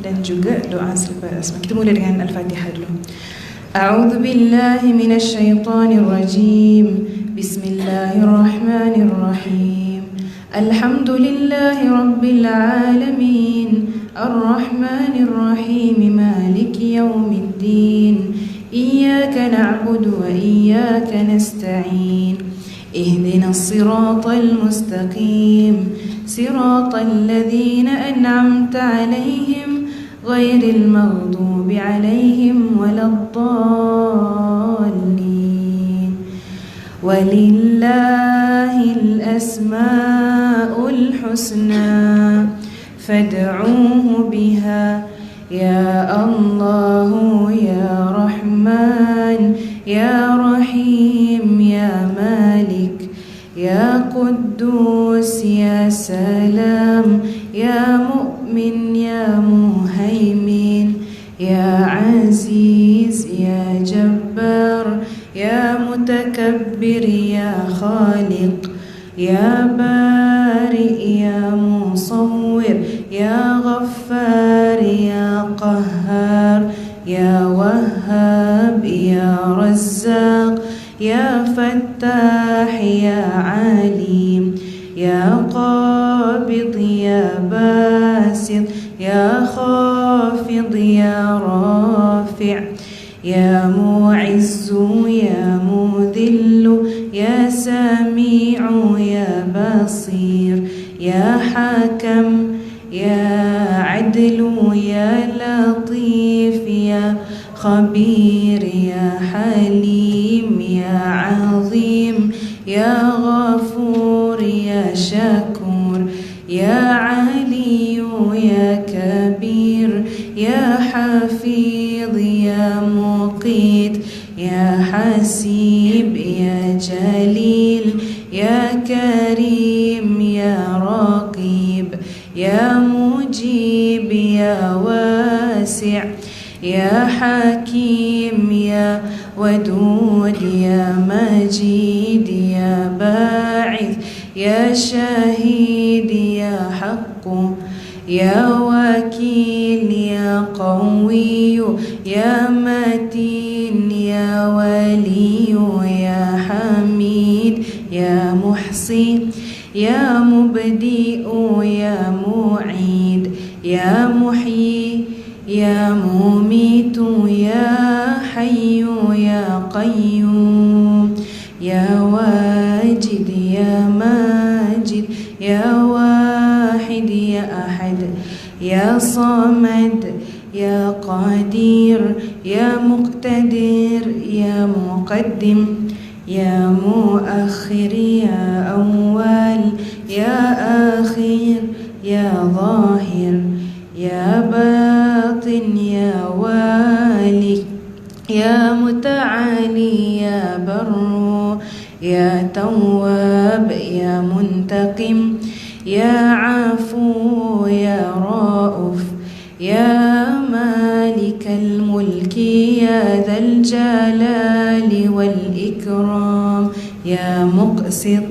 dan juga doa selepas asma. Kita mula dengan Al-Fatihah dulu. A'udzu billahi minasyaitonir rajim. Bismillahirrahmanirrahim. Alhamdulillahi rabbil alamin. Ar-Rahmanir Rahim. Maliki yaumiddin. Iyyaka na'budu wa iyyaka nasta'in. اهدنا الصراط المستقيم صراط الذين أنعمت عليهم غير المغضوب عليهم ولا الضالين ولله الأسماء الحسنى فادعوه بها يا الله يا رحمن يا رحيم يا مالك يا قدوس يا سلام يا مؤمن يا مهيمن يا عزيز يا جبار يا متكبر يا خالق يا بارئ يا مصور يا غفار يا قهار يا وهاب يا رزاق يا فتاح يا عليم يا قابض يا باسط يا خافض يا رافع يا معز يا مذل يا سميع يا بصير يا حكم يا عدل يا لطيف يا خبير يا حليم يا عظيم يا غفور يا شكور يا علي يا كبير يا حفيظ يا مقيت يا حسيب يا جليل يا كريم يا رقيب يا مجيب يا واسع يا حكيم يا ودود يا مجيد يا باعث يا شهيد يا حق يا وكيل يا قوي يا متين يا ولي يا حميد يا محصي يا مبدئ يا معيد يا محيي يا مميت يا حي يا قيوم يا واجد يا ماجد يا واحد يا أحد يا صمد يا قدير يا مقتدر يا مقدم يا مؤخر يا أول يا آخر يا ظاهر يا باطن يا والي يا متعالي يا بر يا تواب يا منتقم يا عفو يا رؤوف يا مالك الملك يا ذا الجلال والإكرام يا مقسط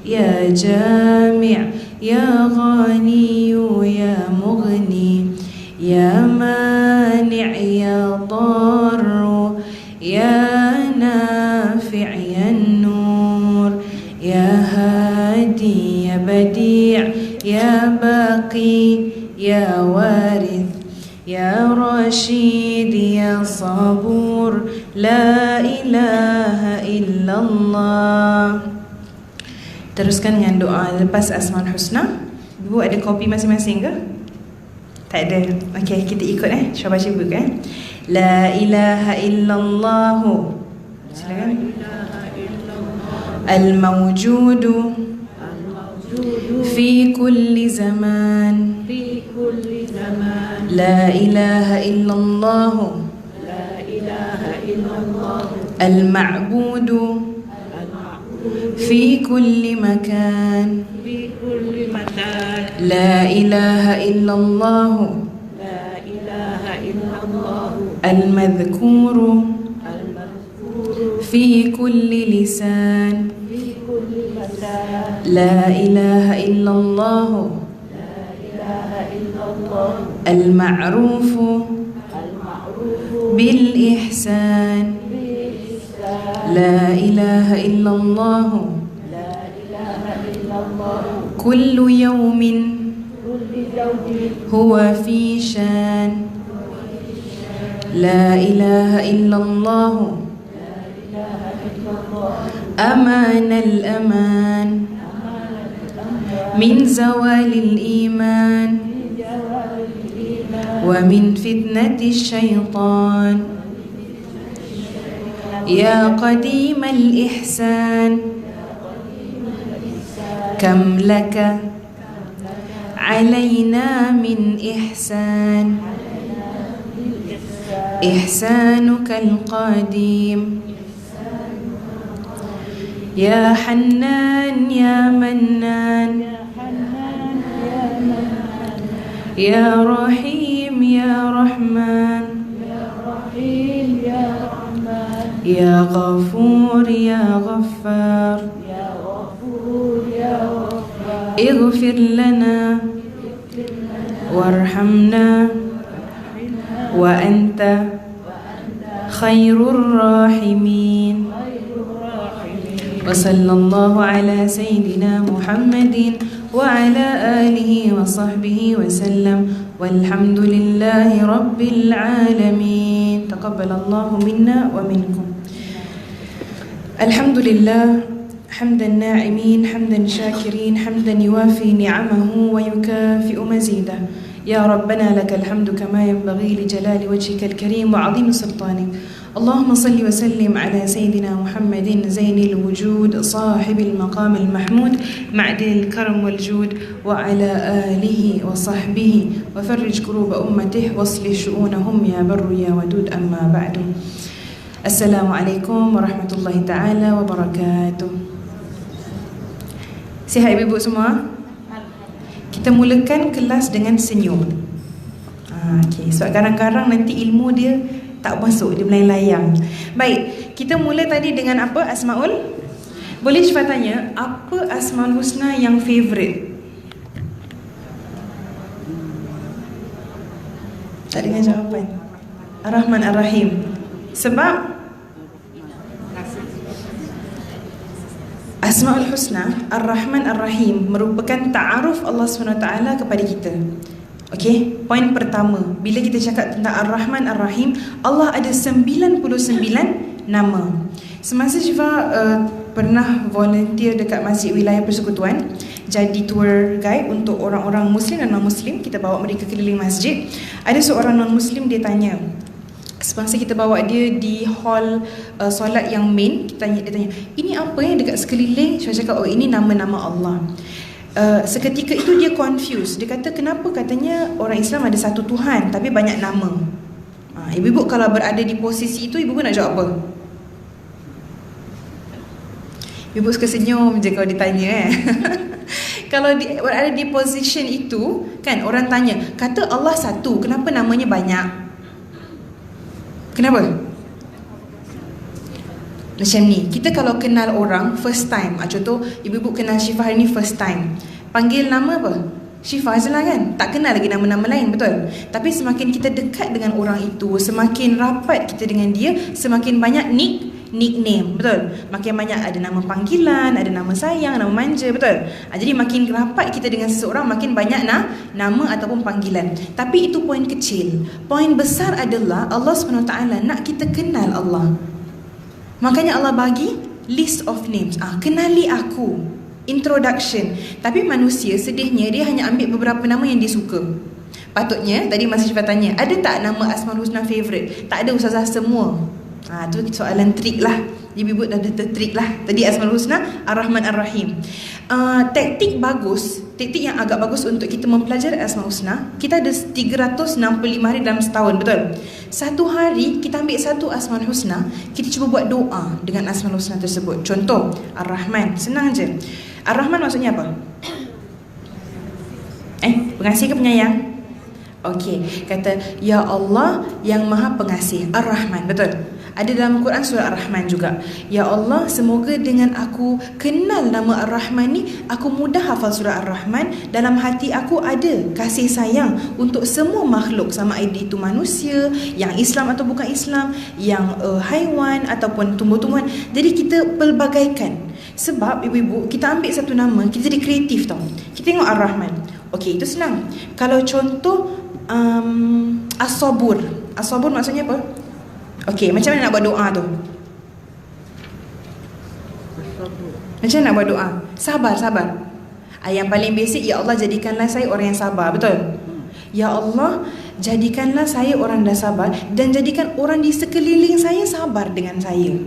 يا جامع يا غني يا مغني يا مانع يا ضار يا نافع يا النور يا هادي يا بديع يا باقي يا وارث يا رشيد يا صبور لا إله إلا الله. Teruskan dengan doa lepas Asmaul Husna. Ibu ada kopi masing-masing ke? Tak ada. Okey, kita ikut Syah baca buku La ilaha illallah. Silakan. Al-mawjudu fi kulli zaman. La ilaha illallah. Al-ma'budu في كل مكان لا إله إلا الله المذكور في كل لسان لا إله إلا الله المعروف بالإحسان لا إله إلا الله كل يوم هو في شان لا إله إلا الله أمان الأمان من زوال الإيمان ومن فتنة الشيطان يا قديم الإحسان كم لك علينا من إحسان إحسانك القديم يا حنان يا منان يا رحيم يا رحمن يا غفور يا غفار اغفر لنا وارحمنا وأنت خير الراحمين وصلى الله على سيدنا محمد وعلى آله وصحبه وسلم والحمد لله رب العالمين تقبل الله منا ومنكم. الحمد لله حمد الناعمين حمدا شاكرين حمدا يوافي نعمه ويكافئ مزيده. يا ربنا لك الحمد كما ينبغي لجلال وجهك الكريم وعظيم سلطانك. اللهم صل وسلم على سيدنا محمد زين الوجود صاحب المقام المحمود معدن الكرم والجود وعلى آله وصحبه وفرج كروب أمته واصلح شؤونهم يا بر يا ودود. أما بعد، السلام عليكم ورحمة الله تعالى وبركاته. Sihat ibu-ibu semua? Kita mulakan kelas dengan senyum. Okay. Sebab kadang-kadang nanti ilmu dia tak masuk, dia melayang-layang. Baik, kita mula tadi dengan apa? Asmaul? Boleh cepat tanya, apa Asmaul Husna yang favourite? Tak dengar jawapan. Ar-Rahman Ar-Rahim. Sebab Asmaul Husna, Ar-Rahman Ar-Rahim merupakan ta'aruf Allah SWT kepada kita. Okey, poin pertama, bila kita cakap tentang Ar-Rahman Ar-Rahim, Allah ada 99 nama. Semasa Syifa pernah volunteer dekat Masjid Wilayah Persekutuan, jadi tour guide untuk orang-orang Muslim dan non-Muslim, kita bawa mereka keliling masjid. Ada seorang non-Muslim, dia tanya, semasa kita bawa dia di hall solat yang main, dia tanya, ini apa yang dekat sekeliling? Saya cakap, oh ini nama-nama Allah. Seketika itu dia confused. Dia kata, kenapa katanya orang Islam ada satu Tuhan tapi banyak nama? Ibu-ibu kalau berada di posisi itu, ibu-ibu nak jawab apa? Ibu suka senyum je kalau ditanya Kalau berada di position itu, kan orang tanya, kata Allah satu, kenapa namanya banyak? Kenapa? Macam ni, kita kalau kenal orang first time, contoh ibu-ibu kenal Syifa hari ni first time, panggil nama apa? Syifa je lah kan? Tak kenal lagi nama-nama lain, betul? Tapi semakin kita dekat dengan orang itu, semakin rapat kita dengan dia, semakin banyak nickname, betul? Makin banyak ada nama panggilan, ada nama sayang, nama manja, betul? Jadi makin rapat kita dengan seseorang, makin banyak nama ataupun panggilan. Tapi itu poin kecil. Poin besar adalah Allah SWT nak kita kenal Allah. Makanya Allah bagi list of names. Kenali aku, introduction. Tapi manusia sedihnya dia hanya ambil beberapa nama yang dia suka. Patutnya tadi masa Syifa tanya, ada tak nama Asmaul Husna favourite? Tak ada ustazah, semua. Tu soalan trik lah. Ibu-ibu dah ada trik lah. Tadi Asmaul Husna, Ar-Rahman Ar-Rahim. Taktik yang agak bagus untuk kita mempelajari Asmaul Husna, kita ada 365 hari dalam setahun, betul? Satu hari kita ambil satu Asmaul Husna, kita cuba buat doa dengan Asmaul Husna tersebut. Contoh, Ar-Rahman, senang je. Ar-Rahman maksudnya apa? Pengasih ke penyayang? Okey, kata, Ya Allah yang Maha Pengasih, Ar-Rahman, betul? Ada dalam Quran surah Ar-Rahman juga. Ya Allah, semoga dengan aku kenal nama Ar-Rahman ni, aku mudah hafal surah Ar-Rahman. Dalam hati aku ada kasih sayang untuk semua makhluk, sama ada itu manusia, yang Islam atau bukan Islam, yang haiwan ataupun tumbuh-tumbuhan. Jadi kita pelbagaikan. Sebab ibu-ibu, kita ambil satu nama, kita jadi kreatif tau. Kita tengok Ar-Rahman. Okey, itu senang. Kalau contoh As-Sabur. As-Sabur maksudnya apa? Okey, macam mana nak buat doa tu? Macam mana nak buat doa? Sabar. Yang paling basic, ya Allah jadikanlah saya orang yang sabar. Betul? Ya Allah jadikanlah saya orang dah sabar, dan jadikan orang di sekeliling saya sabar dengan saya.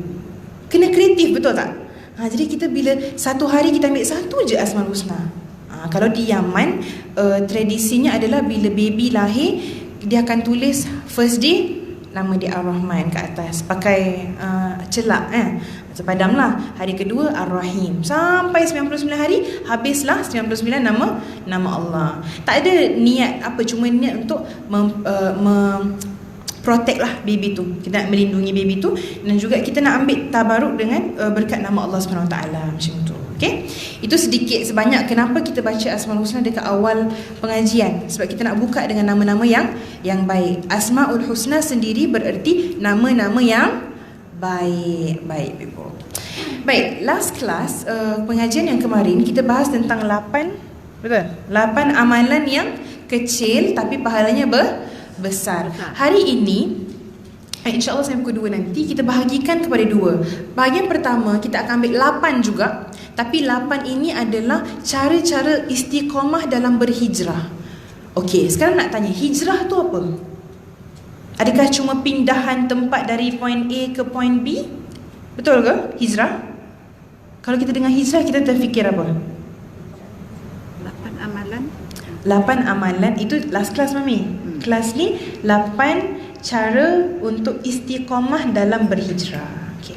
Kena kreatif, betul tak? Jadi kita bila satu hari kita ambil satu je Asmaul Husna. Kalau di Yaman, tradisinya adalah bila baby lahir, dia akan tulis first day nama dia Ar-Rahman kat atas, pakai celak sepadam lah. Hari kedua Ar-Rahim, sampai 99 hari, habislah 99 nama Allah. Tak ada niat apa, cuma niat untuk protect lah baby tu. Kita nak melindungi baby tu, dan juga kita nak ambil tabaruk dengan berkat nama Allah SWT, macam tu. Okay? Itu sedikit sebanyak kenapa kita baca Asmaul Husna dekat awal pengajian. Sebab kita nak buka dengan nama-nama yang baik. Asmaul Husna sendiri bererti nama-nama yang baik. Baik, people. Baik, last class pengajian yang kemarin kita bahas tentang 8 amalan yang kecil tapi pahalanya besar. Hari ini InsyaAllah saya pukul 2 nanti kita bahagikan kepada 2. Bahagian pertama kita akan ambil 8 juga, tapi 8 ini adalah cara-cara istiqamah dalam berhijrah. Okey, sekarang nak tanya, hijrah tu apa? Adakah cuma pindahan tempat dari point A ke point B? Betul ke hijrah? Kalau kita dengar hijrah, kita terfikir apa? 8 amalan. 8 amalan, itu last class Mami. Kelas ni 8 cara untuk istiqamah dalam berhijrah. Okay.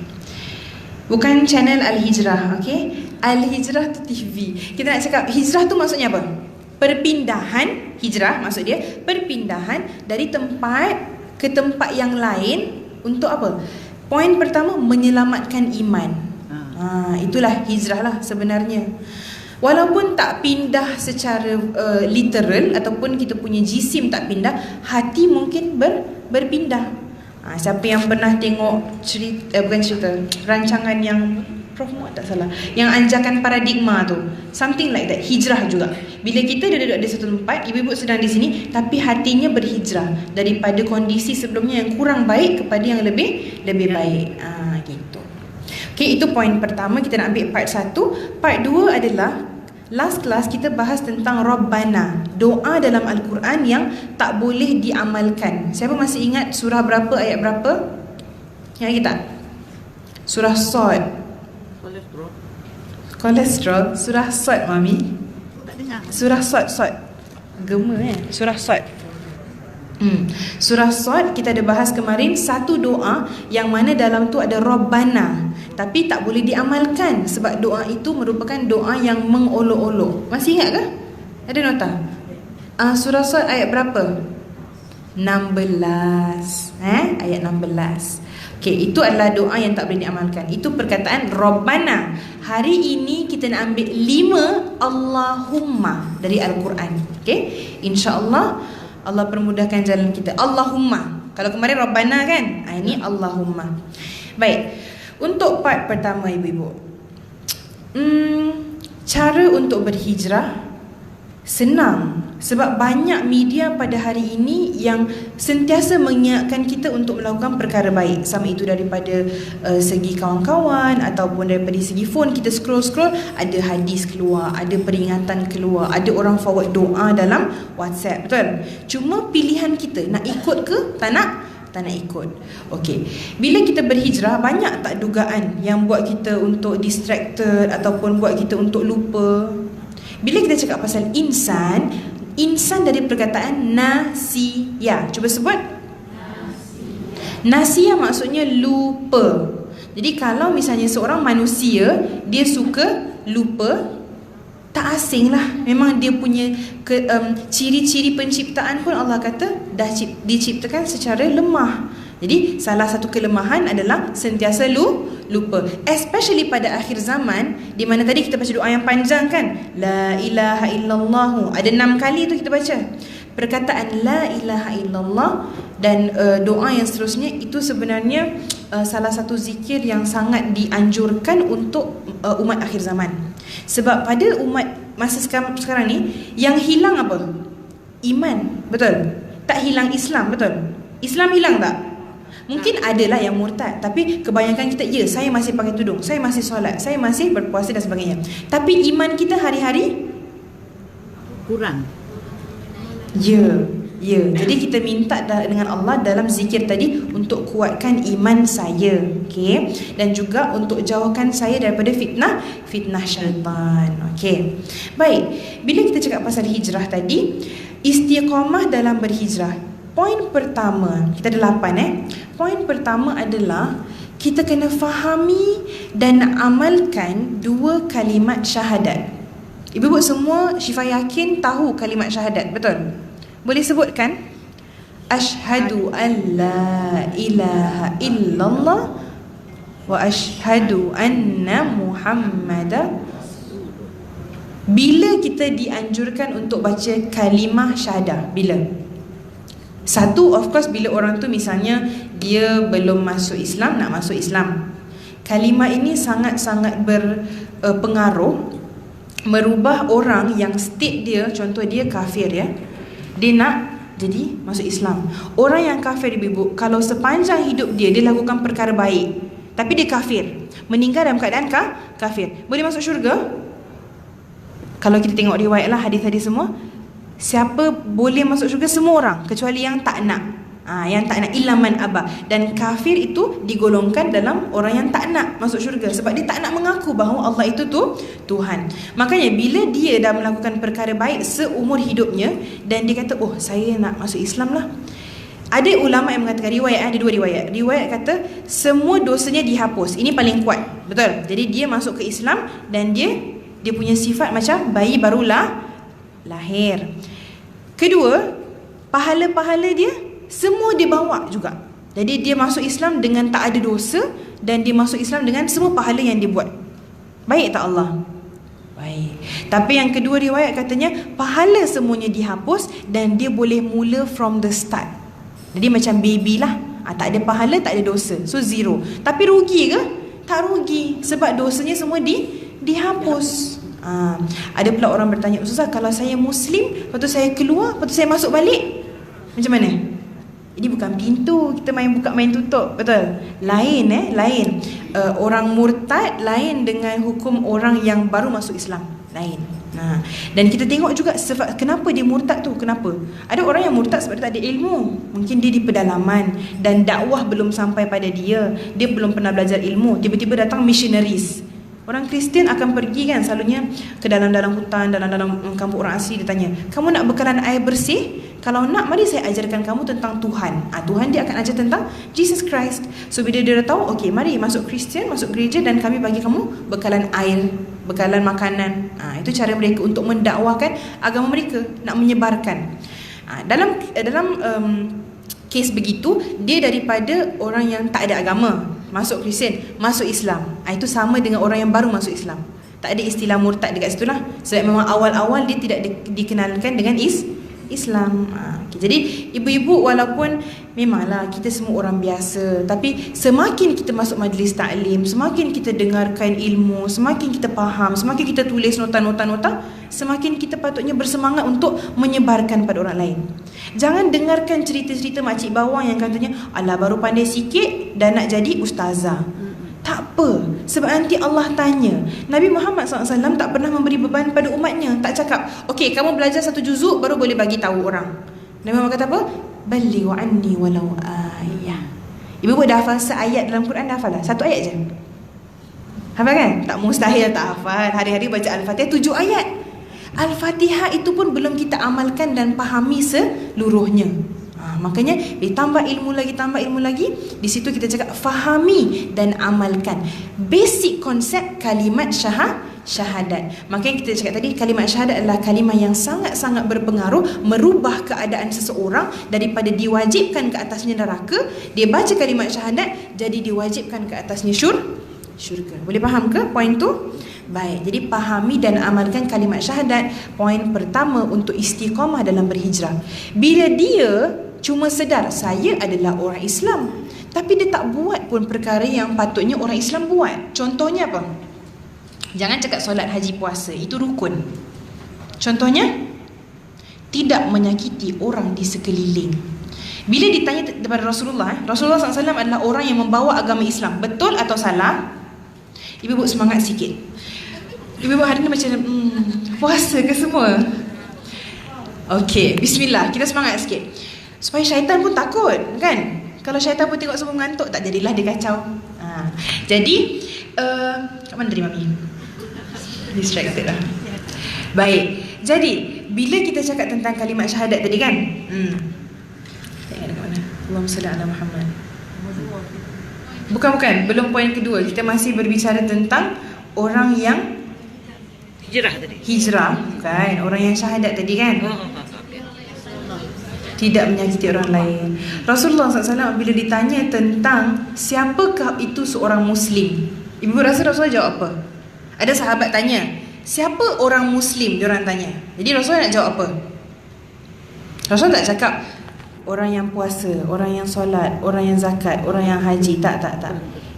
Bukan channel Al-Hijrah, okay? Al-Hijrah tu TV. Kita nak cakap hijrah tu maksudnya apa? Perpindahan. Hijrah maksud dia perpindahan dari tempat ke tempat yang lain. Untuk apa? Poin pertama, menyelamatkan iman. Itulah hijrah lah sebenarnya. Walaupun tak pindah secara literal, ataupun kita punya jisim tak pindah, hati mungkin berpindah. Siapa yang pernah tengok rancangan yang Prof Muhammad tak salah, yang anjakan paradigma tu, something like that, hijrah juga. Bila kita duduk di satu tempat, ibu-ibu sedang di sini, tapi hatinya berhijrah daripada kondisi sebelumnya yang kurang baik kepada yang lebih baik. Gitu. Okay, itu poin pertama. Kita nak ambil part 1. Part 2 adalah last class kita bahas tentang Rabbana, doa dalam Al-Quran yang tak boleh diamalkan. Siapa masih ingat surah berapa, ayat berapa? Yang kita surah Sad. Kolesterol. Surah Sad, Mami. Tak dengar. Surah Sad. Gema surah Sad. Surah Sad kita ada bahas kemarin, satu doa yang mana dalam tu ada Rabbana, tapi tak boleh diamalkan sebab doa itu merupakan doa yang mengolok-olok. Masih ingat ke? Ada nota? Surah Sad ayat berapa? 16. Ayat 16. Okey, itu adalah doa yang tak boleh diamalkan. Itu perkataan Rabbana. Hari ini kita nak ambil 5 Allahumma dari Al-Quran. Okey, insya-Allah Allah permudahkan jalan kita. Allahumma. Kalau kemarin Rabbana kan? Ini Allahumma. Baik. Untuk part pertama ibu-ibu. Cara untuk berhijrah senang. Sebab banyak media pada hari ini yang sentiasa mengingatkan kita untuk melakukan perkara baik. Sama itu daripada segi kawan-kawan ataupun daripada segi phone. Kita scroll-scroll, ada hadis keluar, ada peringatan keluar, ada orang forward doa dalam WhatsApp. Betul? Cuma pilihan kita nak ikut ke tak nak ikut. Okey. Bila kita berhijrah, banyak tak dugaan yang buat kita untuk distracted ataupun buat kita untuk lupa. Bila kita cakap pasal insan dari perkataan nasiya. Cuba sebut. Nasiya maksudnya lupa. Jadi kalau misalnya seorang manusia dia suka lupa, tak asing lah. Memang dia punya ciri-ciri penciptaan pun Allah kata dah diciptakan secara lemah. Jadi salah satu kelemahan adalah sentiasa lupa, especially pada akhir zaman, di mana tadi kita baca doa yang panjang kan, la ilaha illallah, ada 6 kali tu kita baca perkataan la ilaha illallah. Dan doa yang seterusnya itu sebenarnya salah satu zikir yang sangat dianjurkan untuk umat akhir zaman. Sebab pada umat masa sekarang ni, yang hilang apa? Iman, betul? Tak hilang Islam, betul? Islam hilang tak? Mungkin adalah yang murtad, tapi kebanyakan kita, ya, saya masih pakai tudung, saya masih solat, saya masih berpuasa dan sebagainya. Tapi iman kita hari-hari kurang. Ya. Jadi kita minta dengan Allah dalam zikir tadi untuk kuatkan iman saya, okey, dan juga untuk jauhkan saya daripada fitnah syaitan. Okey. Baik, bila kita cakap pasal hijrah tadi, istiqamah dalam berhijrah. Poin pertama, kita ada 8 Poin pertama adalah kita kena fahami dan amalkan 2 kalimat syahadat. Ibu-ibu semua, Syifa yakin tahu kalimat syahadat, betul? Boleh sebutkan? Asyhadu an la ilaha illallah wa asyhadu anna Muhammadan. Bila kita dianjurkan untuk baca kalimah syahadah? Bila? Satu, of course, bila orang tu misalnya dia belum masuk Islam, nak masuk Islam. Kalimah ini sangat-sangat berpengaruh, merubah orang yang state dia, contoh dia kafir ya, dia nak jadi masuk Islam. Orang yang kafir, ibu, kalau sepanjang hidup dia lakukan perkara baik, tapi dia kafir, meninggal dalam keadaan kafir, boleh masuk syurga? Kalau kita tengok riwayat lah, hadis-hadis semua, siapa boleh masuk syurga? Semua orang, kecuali yang tak nak. Yang tak nak, ilaman abah. Dan kafir itu digolongkan dalam orang yang tak nak masuk syurga, sebab dia tak nak mengaku bahawa Allah itu Tuhan. Makanya bila dia dah melakukan perkara baik seumur hidupnya, dan dia kata, oh saya nak masuk Islam lah, ada ulama yang mengatakan, ada 2 riwayat. Riwayat kata semua dosanya dihapus. Ini paling kuat, betul? Jadi dia masuk ke Islam dan dia punya sifat macam bayi barulah lahir. Kedua, pahala-pahala dia semua dia bawa juga. Jadi dia masuk Islam dengan tak ada dosa, dan dia masuk Islam dengan semua pahala yang dia buat. Baik tak Allah? Baik. Tapi yang kedua riwayat katanya pahala semuanya dihapus dan dia boleh mula from the start. Jadi macam baby lah, tak ada pahala, tak ada dosa, so 0. Tapi rugi ke? Tak rugi, sebab dosanya semua dihapus. Ada pula orang bertanya, Ustazah, kalau saya Muslim, lepas tu saya keluar, lepas tu saya masuk balik, macam mana? Ini bukan pintu kita main tutup, betul? Lain lain. Orang murtad lain dengan hukum orang yang baru masuk Islam, lain. Dan kita tengok juga sebab kenapa dia murtad tu, kenapa? Ada orang yang murtad sebab dia tak ada ilmu. Mungkin dia di pedalaman dan dakwah belum sampai pada dia belum pernah belajar ilmu. Tiba-tiba datang missionaries. Orang Kristian akan pergi kan selalunya ke dalam-dalam hutan, dalam-dalam kampung orang asli. Dia tanya, kamu nak bekalan air bersih? Kalau nak, mari saya ajarkan kamu tentang Tuhan. Tuhan dia akan ajar tentang Jesus Christ. So bila dia dah tahu, okey, mari masuk Kristian, masuk gereja, dan kami bagi kamu bekalan air, bekalan makanan. Itu cara mereka untuk mendakwahkan agama mereka, nak menyebarkan. Dalam kes begitu, dia daripada orang yang tak ada agama masuk Kristian, masuk Islam. Itu sama dengan orang yang baru masuk Islam. Tak ada istilah murtad dekat situ lah. Sebab memang awal-awal dia tidak dikenalkan dengan Islam. Jadi ibu-ibu, walaupun memanglah kita semua orang biasa, tapi semakin kita masuk majlis taklim, semakin kita dengarkan ilmu, semakin kita faham, semakin kita tulis nota-nota, semakin kita patutnya bersemangat untuk menyebarkan pada orang lain. Jangan dengarkan cerita-cerita makcik bawang yang katanya, alah baru pandai sikit dah nak jadi ustazah. Tak apa, sebab nanti Allah tanya. Nabi Muhammad SAW tak pernah memberi beban pada umatnya. Tak cakap, okey, kamu belajar 1 juzuk baru boleh bagi tahu orang. Nabi Muhammad kata apa? Balighu anni walau ayah. Ibu dah hafal seayat dalam Quran, dah hafal lah? 1 ayat je. Hafal kan? Tak mustahil tak hafal. Hari-hari baca Al-Fatihah 7 ayat. Al-Fatihah itu pun belum kita amalkan dan fahami seluruhnya. Makanya ditambah ilmu lagi, di situ kita cakap fahami dan amalkan basic konsep kalimat syahadat. Makanya kita cakap tadi, kalimat syahadat adalah kalimah yang sangat-sangat berpengaruh, merubah keadaan seseorang daripada diwajibkan ke atasnya neraka, dia baca kalimat syahadat, jadi diwajibkan ke atasnya syurga. Boleh faham ke poin tu? Baik, jadi pahami dan amalkan kalimat syahadat. Poin pertama untuk istiqamah dalam berhijrah. Bila dia cuma sedar saya adalah orang Islam, tapi dia tak buat pun perkara yang patutnya orang Islam buat. Contohnya apa? Jangan cakap solat, haji, puasa, itu rukun. Contohnya, tidak menyakiti orang di sekeliling. Bila ditanya kepada Rasulullah SAW adalah orang yang membawa agama Islam. Betul atau salah? Ibu-ibu semangat sikit. Ibu-ibu hari ni macam puasa ke semua? Okey, bismillah, kita semangat sikit. Supaya syaitan pun takut, kan? Kalau syaitan pun tengok semua mengantuk, tak jadilah dia kacau. Jadi, kat mana tadi Mami? Distracted lah. Baik, jadi bila kita cakap tentang kalimat syahadat tadi kan, tak ingat dekat mana? Allahumma salli ala Muhammad. Bukan, belum poin kedua. Kita masih berbicara tentang orang yang hijrah, kan? Orang yang syahadat tadi kan, tidak menyakiti orang lain. Rasulullah SAW bila ditanya tentang siapakah itu seorang Muslim, ibu rasa Rasulullah jawab apa? Ada sahabat tanya, siapa orang Muslim? Diorang tanya. Jadi Rasulullah nak jawab apa? Rasulullah tak cakap orang yang puasa, orang yang solat, orang yang zakat, orang yang haji. Tak.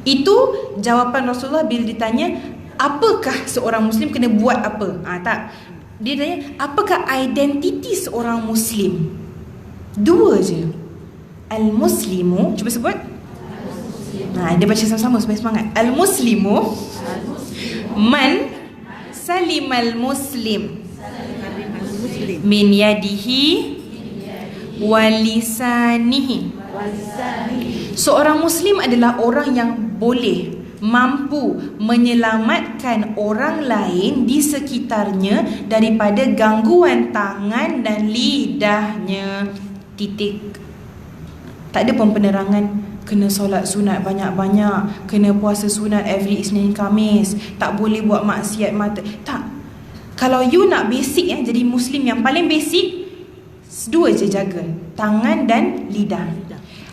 Itu jawapan Rasulullah bila ditanya, apakah seorang Muslim kena buat apa? Tak. Dia tanya, apakah identiti seorang Muslim? Dua je. Al-Muslimu, cuba sebut. Dia baca sama-sama supaya semangat. Al-Muslimu man salimal muslim min yadihi walisanihi. Seorang Muslim adalah orang yang boleh, mampu menyelamatkan orang lain di sekitarnya daripada gangguan tangan dan lidahnya. Titik. Tak ada pun penerangan kena solat sunat banyak-banyak, kena puasa sunat every Isnin Khamis, tak boleh buat maksiat mata. Tak. Kalau you nak basic jadi Muslim yang paling basic, dua je jaga, tangan dan lidah.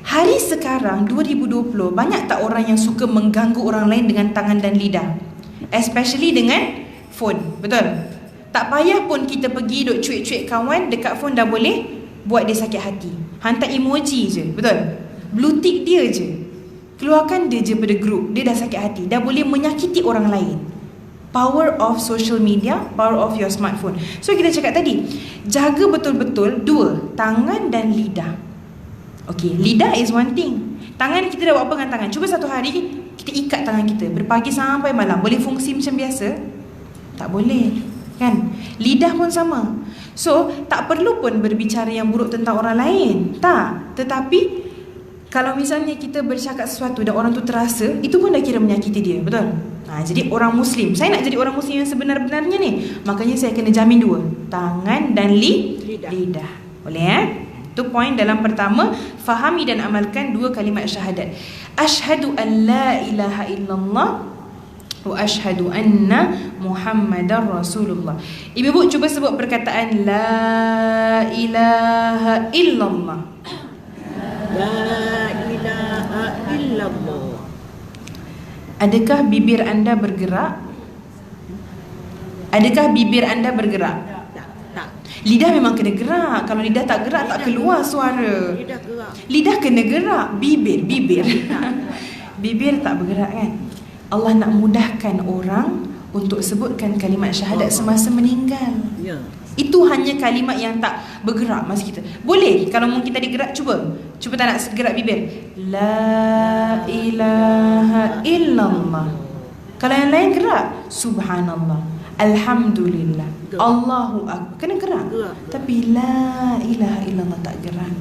Hari sekarang 2020, banyak tak orang yang suka mengganggu orang lain dengan tangan dan lidah? Especially dengan phone. Betul? Tak payah pun kita pergi duk cuik-cuik kawan, dekat phone dah boleh buat dia sakit hati. Hantar emoji je. Betul? Blue tick dia je, keluarkan dia je pada grup, dia dah sakit hati, dah boleh menyakiti orang lain. Power of social media, power of your smartphone. So kita cakap tadi, jaga betul-betul dua, tangan dan lidah. Okay, lidah is one thing. Tangan kita dah buat apa dengan tangan? Cuba satu hari kita ikat tangan kita berpagi sampai malam, boleh fungsi macam biasa? Tak boleh, kan? Lidah pun sama. So tak perlu pun berbicara yang buruk tentang orang lain, tak. Tetapi kalau misalnya kita bercakap sesuatu dan orang tu terasa, itu pun dah kira menyakiti dia. Betul? Jadi orang Muslim, saya nak jadi orang Muslim yang sebenar-benarnya ni, makanya saya kena jamin dua, tangan dan lidah. Boleh Itu poin dalam pertama, fahami dan amalkan dua kalimat syahadat. Ashhadu an la ilaha illallah wa ashhadu anna Muhammadar Rasulullah. Ibu-ibu cuba sebut perkataan la ilaha illallah. La ilaha illallah. Adakah bibir anda bergerak? Adakah bibir anda bergerak? Tak. Lidah memang kena gerak. Kalau lidah tak gerak, tak keluar suara. Lidah gerak. Lidah kena gerak. Bibir bibir tak bergerak, kan? Allah nak mudahkan orang untuk sebutkan kalimat syahadat semasa meninggal. Ya. Itu hanya kalimat yang tak bergerak masa kita. Boleh kalau mungkin tadi gerak, cuba tak nak gerak bibir. La ilaha illallah. Kalau yang lain gerak, subhanallah, alhamdulillah, Allahu akbar, kena gerak. Tapi la ilaha illallah tak gerak.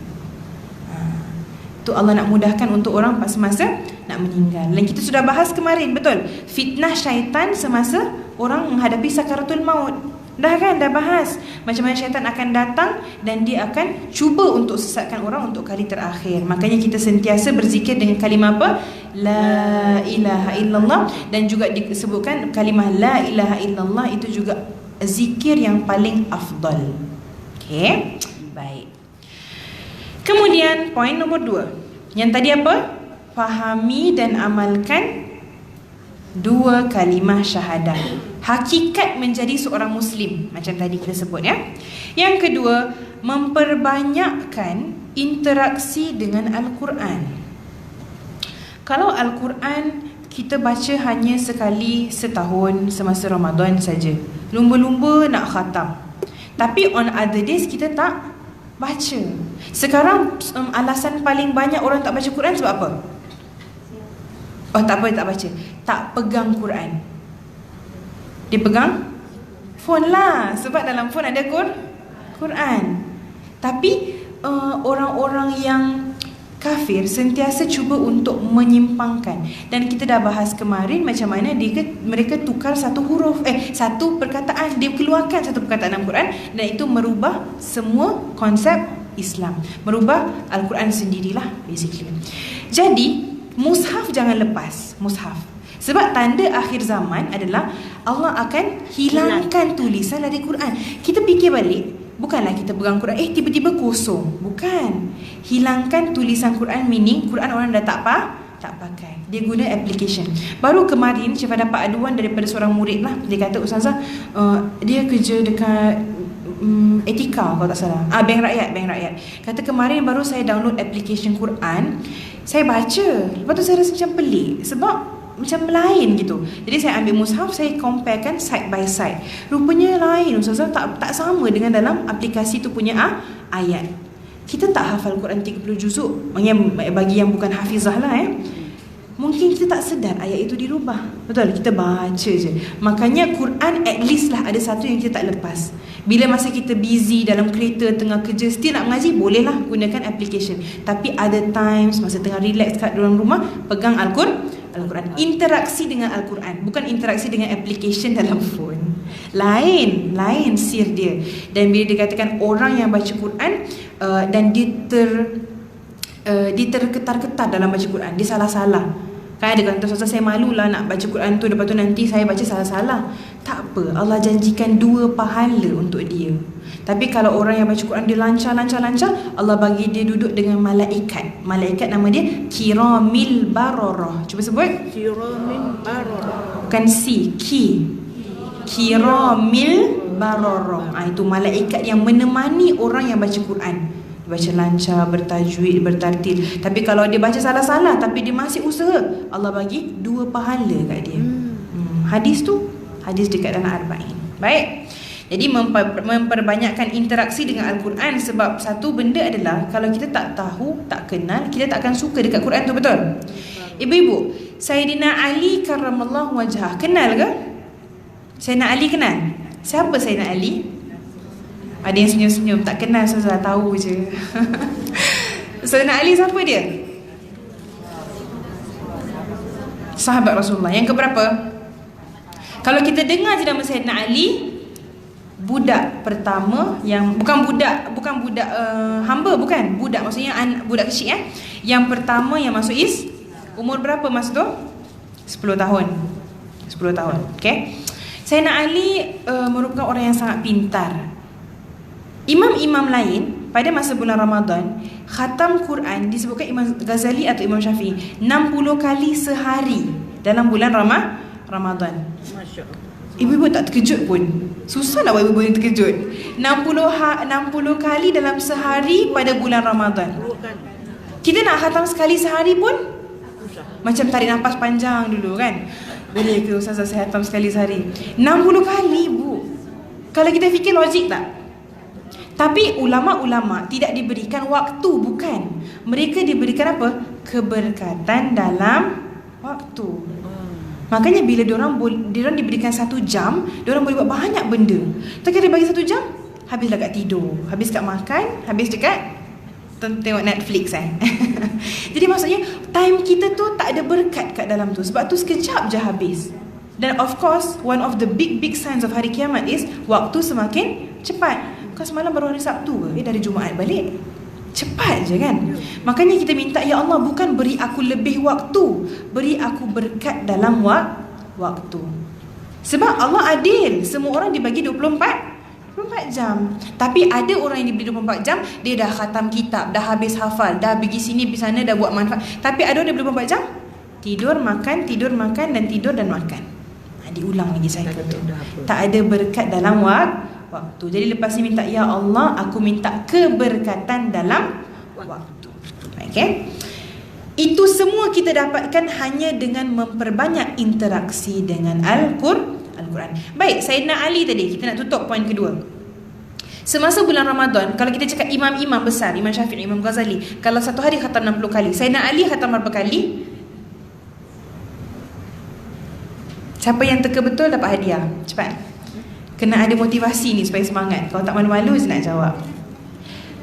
Tu Allah nak mudahkan untuk orang pas masa nak meninggal. Dan kita sudah bahas kemarin, betul? Fitnah syaitan semasa orang menghadapi sakaratul maut. Dah kan, dah bahas macam mana syaitan akan datang dan dia akan cuba untuk sesatkan orang untuk kali terakhir. Makanya kita sentiasa berzikir dengan kalimah apa? La ilaha illallah. Dan juga disebutkan kalimah la ilaha illallah itu juga zikir yang paling afdal. Okey, baik. Kemudian poin nombor 2. Yang tadi apa? Fahami dan amalkan 2 kalimah syahadah. Hakikat menjadi seorang Muslim, macam tadi kita sebut ya. Yang kedua, memperbanyakkan interaksi dengan Al-Quran. Kalau Al-Quran kita baca hanya sekali setahun semasa Ramadan saja, lumba-lumba nak khatam. Tapi on other days kita tak baca. Sekarang alasan paling banyak orang tak baca Quran sebab apa? Oh, tak apa, tak baca. Tak pegang Quran. Dia pegang phone lah. Sebab dalam phone ada Quran. Tapi orang-orang yang kafir sentiasa cuba untuk menyimpangkan. Dan kita dah bahas kemarin macam mana mereka tukar satu huruf, satu perkataan. Dia keluarkan satu perkataan dalam Quran dan itu merubah semua konsep Islam, merubah Al-Quran sendirilah basically. Jadi mushaf jangan lepas, mushaf. Sebab tanda akhir zaman adalah Allah akan hilangkan tulisan dari Quran. Kita fikir balik, bukanlah kita pegang Quran tiba-tiba kosong. Bukan. Hilangkan tulisan Quran, meaning Quran orang dah tak pakai. Dia guna application. Baru kemarin Syifa dapat aduan daripada seorang murid lah. Dia kata, Ustazah, dia kerja dekat Etika kalau tak salah, Bank Rakyat. Kata kemarin baru saya download application Quran, saya baca, lepas tu saya rasa macam pelik sebab macam lain gitu. Jadi saya ambil mushaf, saya comparekan side by side. Rupanya lain Ustazah, tak sama dengan dalam aplikasi tu punya ayat. Kita tak hafal Quran 30 juzuk, bagi yang bukan hafizah lah mungkin kita tak sedar ayat itu dirubah. Betul, kita baca je. Makanya Quran at least lah ada satu yang kita tak lepas. Bila masa kita busy dalam kereta, tengah kerja, still nak mengaji, bolehlah gunakan application. Tapi ada times masa tengah relax kat dalam rumah, pegang Al-Quran. Interaksi dengan Al-Quran, bukan interaksi dengan application dalam phone. Lain sir dia. Dan bila dikatakan orang yang baca Quran dan dia terketar-ketar dalam baca Quran, dia salah-salah. Kan ada kata, Ustazah saya malulah nak baca Quran tu, lepas tu nanti saya baca salah-salah. Tak apa, Allah janjikan 2 pahala untuk dia. Tapi kalau orang yang baca Quran dia lancar, Allah bagi dia duduk dengan malaikat. Malaikat nama dia Kiramil Bararah. Cuba sebut. Kiramil Bararah. Bukan si, Kiramil Bararah. Itu malaikat yang menemani orang yang baca Quran. Baca lancar, bertajwid, bertartil. Tapi kalau dia baca salah-salah tapi dia masih usaha, Allah bagi 2 pahala kat dia. Hadis dekat dalam Arba'in. Baik. Jadi memperbanyakkan interaksi dengan Al-Quran. Sebab satu benda adalah, kalau kita tak tahu, tak kenal, kita tak akan suka dekat Quran tu, betul? Ibu-ibu, Sayyidina Ali karramallahu wajhah, kenal ke? Sayyidina Ali kenal? Siapa Sayyidina Ali? Ada yang senyum-senyum, tak kenal, Ustazah, tahu je. Sayyidina Ali siapa dia? Sahabat Rasulullah. Yang keberapa? Kalau kita dengar je nama Sayyidina Ali, budak pertama yang bukan budak hamba, bukan. Budak maksudnya budak kecil Yang pertama yang masuk umur berapa masa tu? 10 tahun. Okey. Sayyidina Ali merupakan orang yang sangat pintar. Imam-imam lain pada masa bulan Ramadan khatam Quran, disebutkan Imam Ghazali atau Imam Syafi'i 60 kali sehari dalam bulan Ramadan. Masya-Allah. Ibu-ibu tak terkejut pun. Susah nak buat ibu-ibu yang terkejut. 60 kali dalam sehari pada bulan Ramadan. Kita nak khatam sekali sehari pun macam tarik nafas panjang dulu kan. Boleh ke Ustazah saya khatam sekali sehari? 60 kali bu. Kalau kita fikir logik tak? Tapi ulama-ulama tidak diberikan waktu, bukan. Mereka diberikan apa? Keberkatan dalam waktu. Makanya bila diorang diberikan 1 jam, diorang boleh buat banyak benda. Tak kira bagi 1 jam, habis dekat tidur, habis dekat makan, habis dekat tengok Netflix Jadi maksudnya time kita tu tak ada berkat kat dalam tu. Sebab tu sekejap je habis. Dan of course, one of the big signs of hari kiamat is waktu semakin cepat. Kau semalam baru hari Sabtu ke? Dari Jumaat balik. Cepat je kan? Makanya kita minta, ya Allah, bukan beri aku lebih waktu, beri aku berkat dalam waktu. Sebab Allah adil, semua orang dibagi 24 jam. Tapi ada orang yang diberi 24 jam, dia dah khatam kitab, dah habis hafal, dah pergi sini pergi sana, dah buat manfaat. Tapi ada orang diberi 24 jam, tidur makan dan tidur dan makan. Diulang lagi saya kata, tak ada berkat dalam waktu. Jadi lepas ni minta, ya Allah, aku minta keberkatan dalam waktu. Okay? Itu semua kita dapatkan hanya dengan memperbanyak interaksi dengan Al-Quran. Baik, Sayyidina Ali tadi, kita nak tutup poin kedua. Semasa bulan Ramadan, kalau kita cakap imam-imam besar, Imam Syafi'i, Imam Ghazali, kalau satu hari khatam 60 kali, Sayyidina Ali khatam berapa kali? Siapa yang teka betul dapat hadiah. Cepat. Kena ada motivasi ni supaya semangat. Kalau tak malu-malu je nak jawab.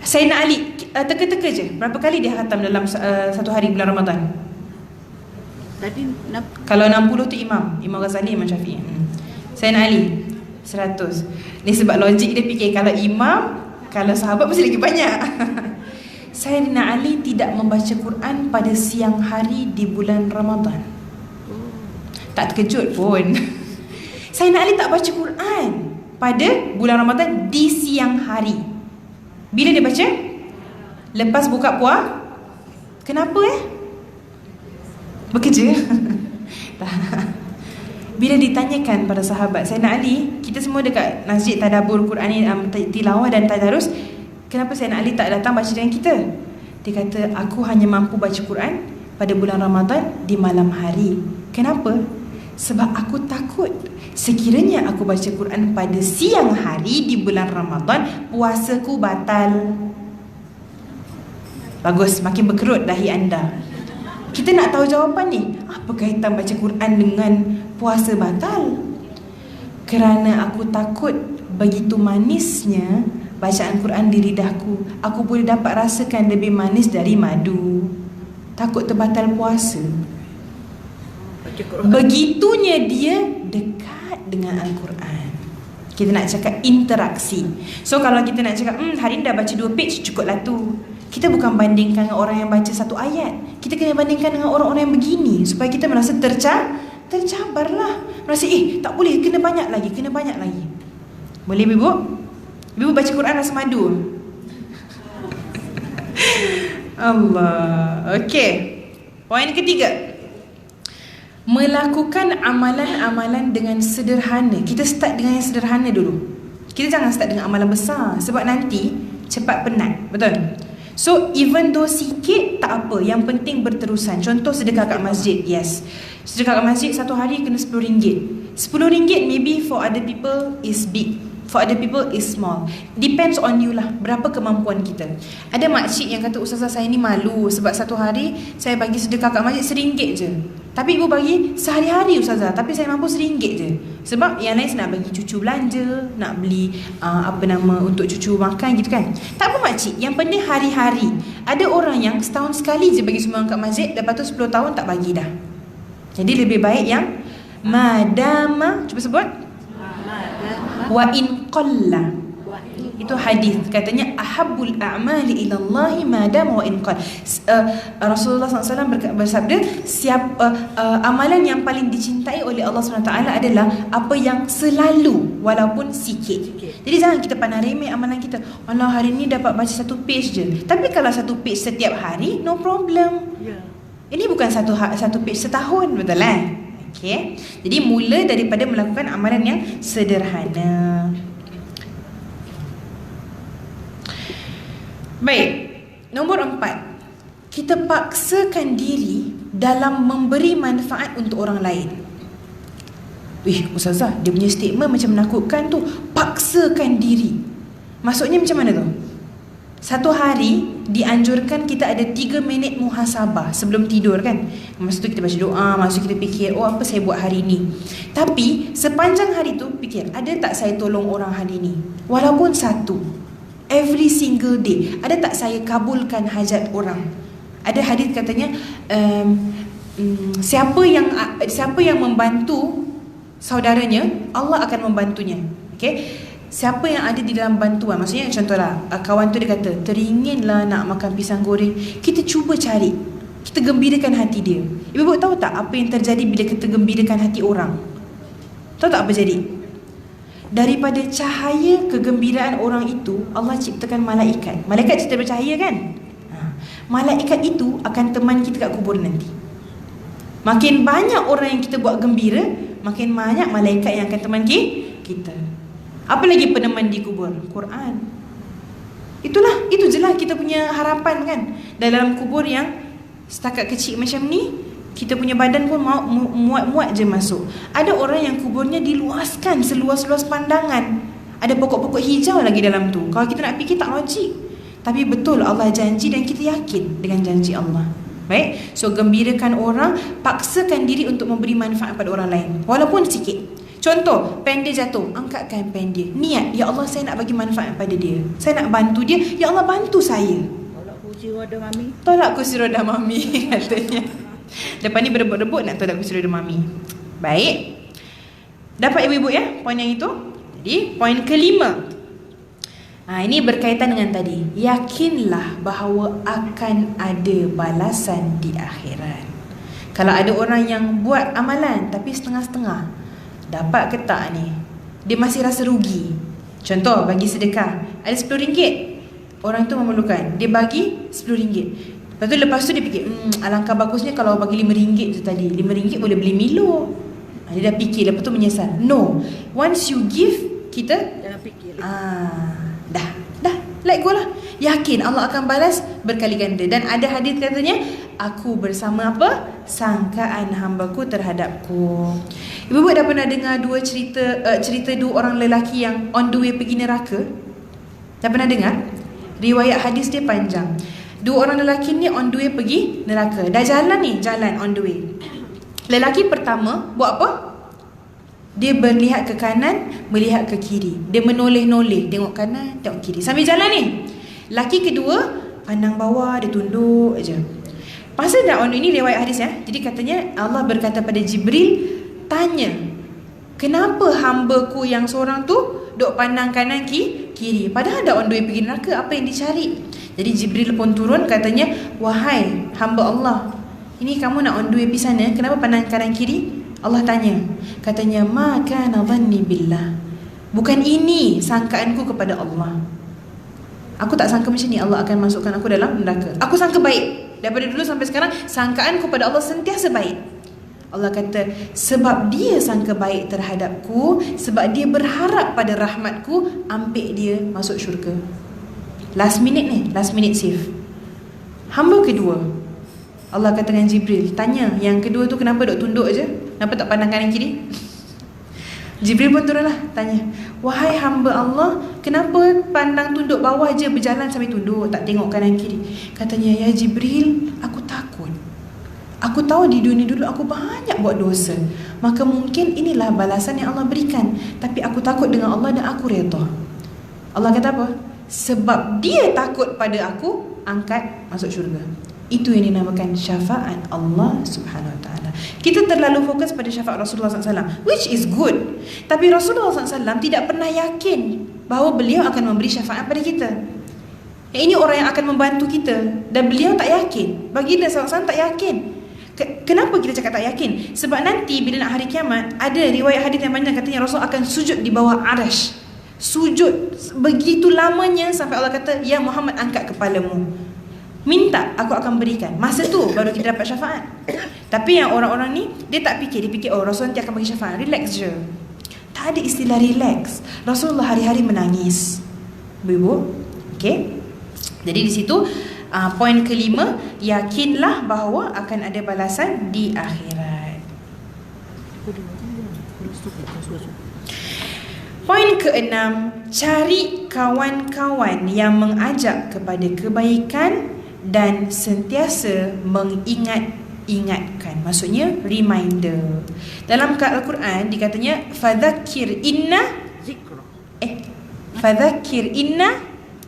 Sayyidina Ali, teka-teka je, berapa kali dia khatam dalam satu hari bulan Ramadan? Tadi Kalau 60 tu Imam Ghazali, Imam Syafi'i. Sayyidina Ali 100. Ni sebab logik dia fikir, kalau imam, kalau sahabat mesti lagi banyak. Sayyidina Ali tidak membaca Quran pada siang hari di bulan Ramadan. Tak terkejut pun. Sayyidina Ali tak baca Quran pada bulan Ramadan di siang hari. Bila dia baca? Lepas buka puasa. Kenapa Bekerja? Bila ditanyakan pada sahabat, Sayyidina Ali, kita semua dekat masjid tadabbur Quran ni, tilawah dan tadarus, kenapa Sayyidina Ali tak datang baca dengan kita? Dia kata, aku hanya mampu baca Quran pada bulan Ramadan di malam hari. Kenapa? Sebab aku takut sekiranya aku baca Quran pada siang hari di bulan Ramadan, puasaku batal. Bagus, makin berkerut dahi anda. Kita nak tahu jawapan ni. Apa kaitan baca Quran dengan puasa batal? Kerana aku takut begitu manisnya bacaan Quran di lidahku, aku boleh dapat rasakan lebih manis dari madu. Takut terbatal puasa. Begitunya dia dekat dengan Al-Quran. Kita nak cakap interaksi. So kalau kita nak cakap hari ni dah baca 2 page, cukuplah tu. Kita bukan bandingkan dengan orang yang baca 1 ayat. Kita kena bandingkan dengan orang-orang yang begini, supaya kita merasa tercabarlah. Merasa tak boleh, kena banyak lagi. Boleh Ibu? Ibu baca Quran rasa madu. Allah. Okey. Poin ketiga, melakukan amalan-amalan dengan sederhana. Kita start dengan yang sederhana dulu. Kita jangan start dengan amalan besar, sebab nanti cepat penat. Betul? So even though sikit tak apa, yang penting berterusan. Contoh sedekah kat masjid. Yes, sedekah kat masjid satu hari kena RM10. RM10 maybe for other people is big, for other people is small. Depends on you lah, berapa kemampuan kita. Ada makcik yang kata, ustazah saya ni malu sebab satu hari saya bagi sedekah kat masjid RM1 je. Tapi ibu bagi sehari-hari ustazah, tapi saya mampu RM1 je. Sebab yang lain nak bagi cucu belanja, nak beli untuk cucu makan gitu kan. Tak apa makcik, yang penting hari-hari. Ada orang yang setahun sekali je bagi sumbang kat masjid, lepas tu 10 tahun tak bagi dah. Jadi lebih baik yang madama, cuba sebut, wa in qalla. Itu hadis, katanya ahabbul a'mali ilallahi madama wa in qalla. Rasulullah SAW bersabda, amalan yang paling dicintai oleh Allah SWT adalah apa yang selalu walaupun sikit. Jadi jangan kita pandang remeh amalan kita. Allah, hari ni dapat baca 1 page je. Tapi kalau 1 page setiap hari, no problem. Ini bukan satu page setahun, betul lah? Okay. Jadi mula daripada melakukan amalan yang sederhana. Baik, nombor 4, kita paksakan diri dalam memberi manfaat untuk orang lain. Ustazah, dia punya statement macam menakutkan tu. Paksakan diri, maksudnya macam mana tu? Satu hari dianjurkan kita ada 3 minit muhasabah sebelum tidur kan. Masa tu kita baca doa, masa tu kita fikir, apa saya buat hari ni. Tapi sepanjang hari tu fikir, ada tak saya tolong orang hari ni, walaupun satu. Every single day, ada tak saya kabulkan hajat orang? Ada hadis katanya, siapa yang membantu saudaranya, Allah akan membantunya. Okay? Siapa yang ada di dalam bantuan, maksudnya contohlah, kawan tu dia kata, teringinlah nak makan pisang goreng, kita cuba cari, kita gembirakan hati dia. Ibu tahu tak apa yang terjadi bila kita gembirakan hati orang? Tahu tak apa jadi? Daripada cahaya kegembiraan orang itu, Allah ciptakan malaikat. Malaikat cerita bercahaya kan? Malaikat itu akan teman kita kat kubur nanti. Makin banyak orang yang kita buat gembira, makin banyak malaikat yang akan teman kita. Apa lagi peneman di kubur? Quran. Itu je lah kita punya harapan kan. Dalam kubur yang setakat kecil macam ni, kita punya badan pun muat-muat je masuk. Ada orang yang kuburnya diluaskan seluas-luas pandangan. Ada pokok-pokok hijau lagi dalam tu. Kalau kita nak fikir tak logik. Tapi betul Allah janji dan kita yakin dengan janji Allah. Baik, so gembirakan orang, paksakan diri untuk memberi manfaat pada orang lain, walaupun sikit. Contoh, pen dia jatuh, angkatkan pen dia. Niat, ya Allah saya nak bagi manfaat pada dia, saya nak bantu dia, ya Allah bantu saya. Tolak kursi roda mami. Tolak kursi roda mami katanya. Lepas ni berebut-rebut nak tolak kursi roda mami. Baik, dapat ibu-ibu ya poin yang itu. Jadi poin kelima, ini berkaitan dengan tadi. Yakinlah bahawa akan ada balasan di akhirat. Kalau ada orang yang buat amalan tapi setengah-setengah, dapat ke tak ni? Dia masih rasa rugi. Contoh, bagi sedekah, ada RM10, orang tu memerlukan, dia bagi RM10. Lepas tu dia fikir, alangkah bagusnya kalau bagi RM5 tu tadi. RM5 boleh beli Milo. Dia dah fikir, lepas tu menyesal. No, once you give, kita Jangan fikir. Dah, let go lah. Yakin Allah akan balas berkali ganda. Dan ada hadis katanya, aku bersama apa? Sangkaan hambaku terhadapku. Ibu-ibu dah pernah dengar cerita dua orang lelaki yang on the way pergi neraka? Dah pernah dengar? Riwayat hadis dia panjang. Dua orang lelaki ni on the way pergi neraka. Dah jalan on the way. Lelaki pertama buat apa? Dia berlihat ke kanan, melihat ke kiri. Dia menoleh-noleh, tengok kanan, tengok kiri, sambil jalan ni. Laki kedua pandang bawah, dia tunduk aja. Pasal dah on ini riwayat hadis ya. Jadi katanya Allah berkata pada Jibril, tanya, kenapa hamba-Ku yang seorang tu duk pandang kanan kiri? Padahal dah on the way pergi neraka, apa yang dicari? Jadi Jibril pun turun katanya, wahai hamba Allah, ini kamu nak on the way pergi sana, kenapa pandang kanan kiri? Allah tanya, katanya, ma kana dhanni billah, bukan ini sangkaanku kepada Allah. Aku tak sangka macam ni Allah akan masukkan aku dalam neraka. Aku sangka baik. Daripada dulu sampai sekarang, sangkaanku pada Allah sentiasa baik. Allah kata, sebab dia sangka baik terhadapku, sebab dia berharap pada rahmatku, ambil dia masuk syurga. Last minute save. Hamba kedua, Allah kata dengan Jibril, tanya yang kedua tu kenapa duk tunduk je? Kenapa tak pandang kanan kiri? Jibril pun turunlah tanya, wahai hamba Allah, kenapa pandang tunduk bawah je, berjalan sambil tunduk, tak tengok kanan kiri? Katanya, ya Jibril, aku takut. Aku tahu di dunia dulu aku banyak buat dosa, maka mungkin inilah balasan yang Allah berikan. Tapi aku takut dengan Allah dan aku redha. Allah kata apa? Sebab dia takut pada aku, angkat masuk syurga. Itu yang dinamakan syafaat Allah Subhanahu Wa Taala. Kita terlalu fokus pada syafaat Rasulullah SAW, which is good. Tapi Rasulullah SAW tidak pernah yakin bahawa beliau akan memberi syafaat pada kita. Ini orang yang akan membantu kita, dan beliau tak yakin. Baginda SAW tak yakin. Kenapa kita cakap tak yakin? Sebab nanti bila nak hari kiamat, ada riwayat hadis yang banyak katanya Rasul akan sujud di bawah arash. Sujud begitu lamanya sampai Allah kata, ya Muhammad, angkat kepalamu, minta, aku akan berikan. Masa tu baru kita dapat syafaat. Tapi yang orang-orang ni, dia tak fikir. Dia fikir, oh Rasul nanti akan bagi syafaat, relax je. Tak ada istilah relax. Rasulullah hari-hari menangis, ibu. Okay. Jadi di situ poin kelima, yakinlah bahawa akan ada balasan di akhirat. Poin keenam, cari kawan-kawan yang mengajak kepada kebaikan dan sentiasa mengingatkan. Maksudnya reminder. Dalam Al-Quran dikatanya fadzakir inna zikra. Fadzakir inna,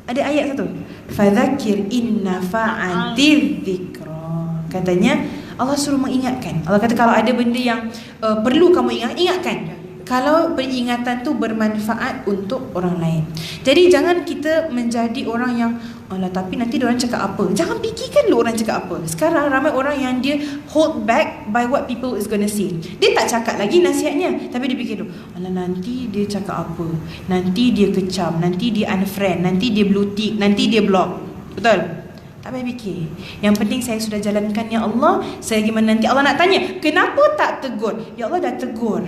ada ayat satu, fadzakir inna fa'atir zikra. Katanya Allah suruh mengingatkan. Allah kata kalau ada benda yang perlu kamu ingatkan. kalau peringatan tu bermanfaat untuk orang lain. Jadi jangan kita menjadi orang yang alah tapi nanti diorang cakap apa. Jangan fikirkan dulu orang cakap apa. Sekarang ramai orang yang dia hold back by what people is gonna say. Dia tak cakap lagi nasihatnya, tapi dia fikir dulu, alah nanti dia cakap apa, nanti dia kecam, nanti dia unfriend, nanti dia blue tick, nanti dia block. Betul? Tak payah fikir. Yang penting saya sudah jalankan, ya Allah. Selagi mana nanti Allah nak tanya, kenapa tak tegur? Ya Allah dah tegur.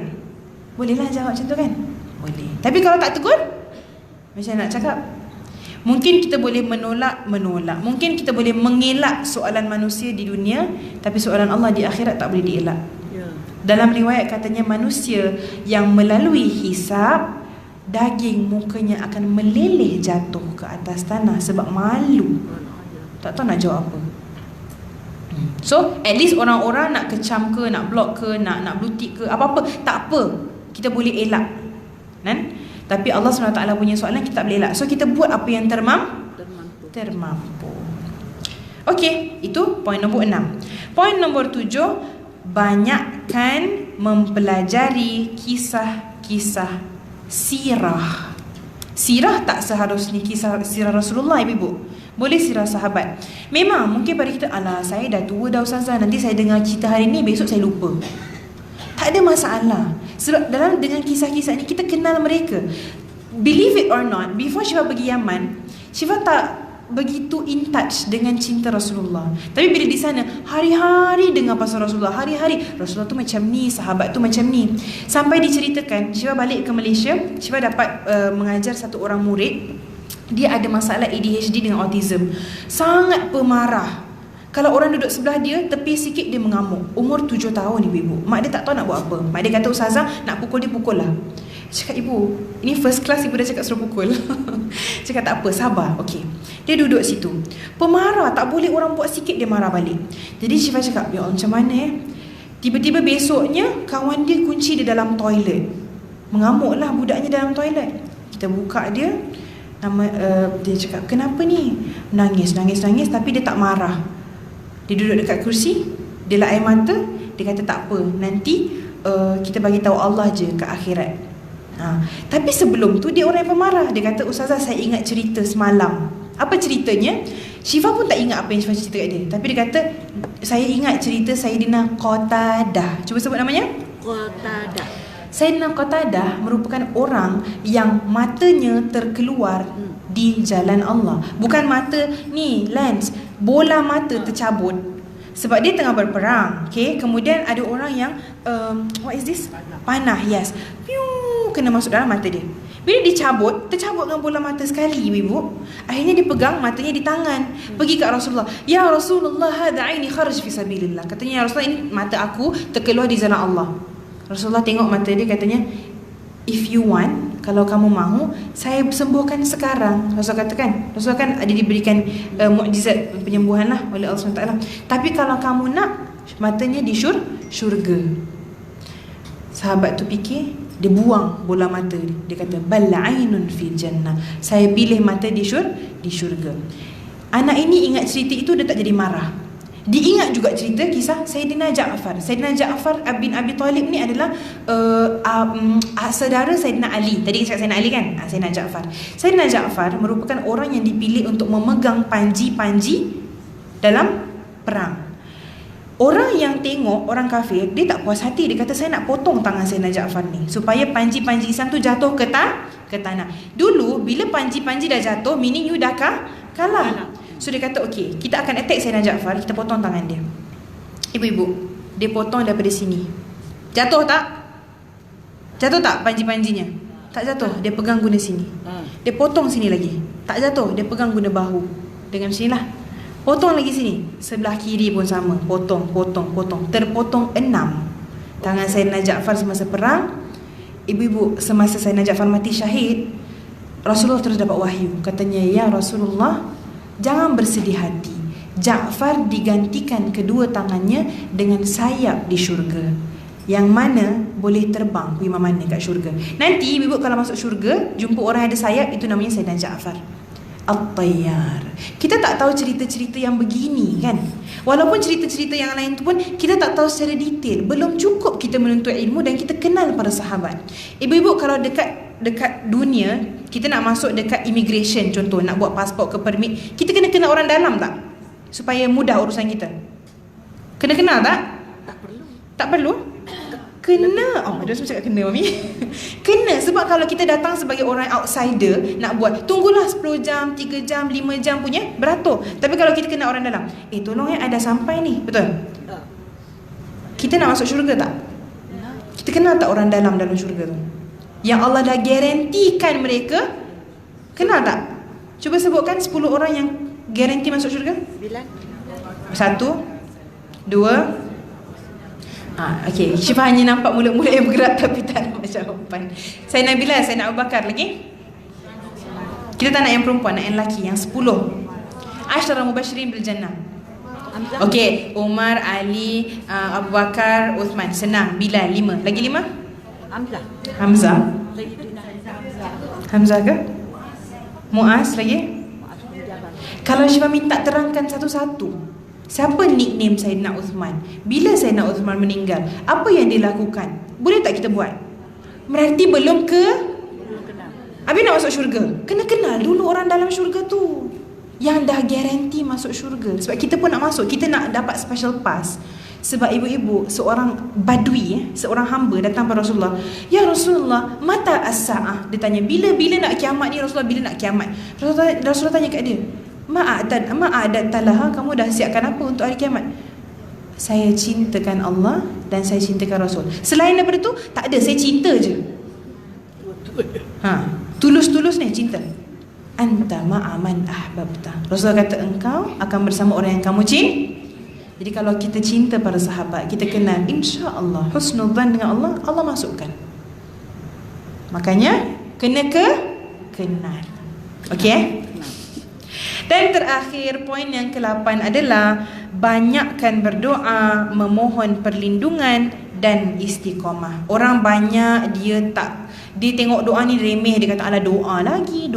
Bolehlah jawab macam tu kan? Boleh. Tapi kalau tak tegur, macam nak cakap? Mungkin kita boleh menolak. Mungkin kita boleh mengelak soalan manusia di dunia, tapi soalan Allah di akhirat tak boleh dielak. Dalam riwayat katanya manusia yang melalui hisab, daging mukanya akan meleleh jatuh ke atas tanah sebab malu. Tak tahu nak jawab apa. So at least orang-orang nak kecam ke, nak block ke, nak blue tick ke, apa-apa, tak apa, kita boleh elak kan? Tapi Allah SWT punya soalan kita tak boleh elak. So kita buat apa yang termampu. Okey, itu poin nombor 6. Poin nombor 7, banyakkan mempelajari kisah-kisah sirah. Sirah tak seharusnya kisah sirah Rasulullah, ibu. Boleh sirah sahabat. Memang mungkin pada kita, alah saya dah tua dah ustazah, nanti saya dengar cerita hari ni, besok saya lupa. Tak ada masalah. Sebab dengan kisah-kisah ni kita kenal mereka. Believe it or not, before Syifa pergi Yaman, Syifa tak begitu in touch dengan cinta Rasulullah. Tapi bila di sana, hari-hari dengar pasal Rasulullah, hari-hari Rasulullah tu macam ni, sahabat tu macam ni. Sampai diceritakan, Syifa balik ke Malaysia, Syifa dapat mengajar satu orang murid. Dia ada masalah ADHD dengan autism. Sangat pemarah. Kalau orang duduk sebelah dia, tepi sikit dia mengamuk. Umur 7 tahun ibu-ibu. Mak dia tak tahu nak buat apa. Mak dia kata, ustazah nak pukul dia, pukul lah. Cakap, ibu, ini first class, ibu dah cakap suruh pukul. Cakap tak apa, sabar. Okey. Dia duduk situ. Pemarah, tak boleh orang buat sikit dia marah balik. Jadi Syifa cakap, ya Allah macam mana Tiba-tiba besoknya kawan dia kunci dia dalam toilet. Mengamuklah budaknya dalam toilet. Kita buka dia, dia cakap, kenapa ni? Nangis tapi dia tak marah. Dia duduk dekat kursi, dia lah air mata. Dia kata tak apa, nanti kita bagi tahu Allah je ke akhirat. Tapi sebelum tu dia orang yang pemarah. Dia kata, ustazah saya ingat cerita semalam. Apa ceritanya? Syifa pun tak ingat apa yang Syifa cerita kat dia. Tapi dia kata, saya ingat cerita Sayyidina Qatadah. Cuba sebut namanya. Qatadah. Sayyidina Qatadah merupakan orang yang matanya terkeluar di jalan Allah. Bukan mata ni lens, bola mata tercabut sebab dia tengah berperang. Okay? Kemudian ada orang yang what is this? Panah. Yes. Piu, kena masuk dalam mata dia. Bila dicabut, tercabut dengan bola mata sekali, ibu. Akhirnya dia pegang matanya di tangan. Pergi kat Rasulullah. Ya Rasulullah, hadha aini kharaj fi sabilillah. Katanya, ya Rasulullah, ini mata aku terkeluar di jalan Allah. Rasulullah tengok mata dia, katanya, if you want, kalau kamu mahu, saya sembuhkan sekarang. Rasulullah katakan, Rasulullah kan ada diberikan mukjizat penyembuhan lah oleh Allah SWT. Tapi kalau kamu nak, matanya di syurga. Sahabat tu fikir, dia buang bola mata dia. Dia kata, bal ainun fil jannah. Saya pilih mata di syurga. Anak ini ingat cerita itu, dia tak jadi marah. Diingat juga cerita kisah Sayyidina Ja'far. Sayyidina Ja'far bin Abi Talib ni adalah saudara Sayyidina Ali. Tadi kita cakap Sayyidina Ali kan? Sayyidina Ja'far. Sayyidina Ja'far merupakan orang yang dipilih untuk memegang panji-panji dalam perang. Orang yang tengok orang kafir, dia tak puas hati. Dia kata, saya nak potong tangan Sayyidina Ja'far ni supaya panji-panji Islam tu jatuh ke tanah. Dulu bila panji-panji dah jatuh, meaning you dah kalah. So dia kata, okey, kita akan attack Sayyidina Ja'far, kita potong tangan dia. Ibu-ibu, dia potong daripada sini. Jatuh tak? Jatuh tak panji-panjinya? Tak jatuh, dia pegang guna sini. Dia potong sini lagi. Tak jatuh, dia pegang guna bahu. Dengan sini lah. Potong lagi sini. Sebelah kiri pun sama. Potong. Terpotong 6 tangan Sayyidina Ja'far semasa perang. Ibu-ibu, semasa Sayyidina Ja'far mati syahid, Rasulullah terus dapat wahyu. Katanya, ya Rasulullah, jangan bersedih hati. Ja'far digantikan kedua tangannya dengan sayap di syurga, yang mana boleh terbang pergi mana kat syurga. Nanti ibu kalau masuk syurga, jumpa orang yang ada sayap, itu namanya Sayyidina Ja'far. At-Tayyar. Kita tak tahu cerita-cerita yang begini kan. Walaupun cerita-cerita yang lain tu pun kita tak tahu secara detail. Belum cukup kita menuntut ilmu dan kita kenal para sahabat. Ibu-ibu, kalau dekat dunia, kita nak masuk dekat immigration contoh, nak buat pasport ke permit, kita kena kenal orang dalam tak? Supaya mudah urusan kita. Kena kenal tak? Tak perlu. Tak perlu? Kena. Oh, dia semua cakap kena, Mami. Kena, sebab kalau kita datang sebagai orang outsider nak buat, tunggulah 10 jam, 3 jam, 5 jam punya beratur. Tapi kalau kita kena orang dalam, tolong ada sampai ni, betul? Kita nak masuk syurga tak? Kita kenal tak orang dalam syurga tu? Yang Allah dah garantikan mereka, kenal tak? Cuba sebutkan 10 orang yang garanti masuk syurga. 9. 1, 2. Okey, Syifa hanya nampak mulut-mulut yang bergerak tapi tak nak jawapan. Saya Nabila, saya nak Abu Bakar lagi. Kita tak nak yang perempuan, nak yang lelaki, yang 10. Asyara mubasyirin bil jannah. Okey, Umar, Ali, Abu Bakar, Uthman. Senang. Bilal 5. Lagi 5? Hamzah. Hamzah ke? Muaz lagi? Kalau Syifa minta terangkan satu-satu, siapa nickname Sayyidina Uthman? Bila Sayyidina Uthman meninggal, apa yang dia lakukan? Boleh tak kita buat? Berarti belum kenal. Habis nak masuk syurga, kena kenal dulu orang dalam syurga tu, yang dah garanti masuk syurga. Sebab kita pun nak masuk, kita nak dapat special pass. Sebab ibu-ibu, seorang badui, seorang hamba datang kepada Rasulullah. Ya Rasulullah, mata as-sa'ah? Dia tanya, bila nak kiamat ni Rasulullah, bila nak kiamat? Rasulullah tanya kat dia, Ma'adat talaha, kamu dah siapkan apa untuk hari kiamat? Saya cintakan Allah dan saya cintakan Rasul. Selain daripada tu, tak ada, saya cinta je. Tulus-tulus ni cinta. Anta ma'aman ahbabta. Rasulullah kata, engkau akan bersama orang yang kamu cinta. Jadi kalau kita cinta para sahabat, kita kenal, insya-Allah husnudzan dengan Allah, Allah masukkan. Makanya kena kenal. Okey? Dan terakhir, poin yang ke-8 adalah banyakkan berdoa, memohon perlindungan dan istiqamah. Orang banyak dia tengok doa ni remeh, dia kata alah doa lagi.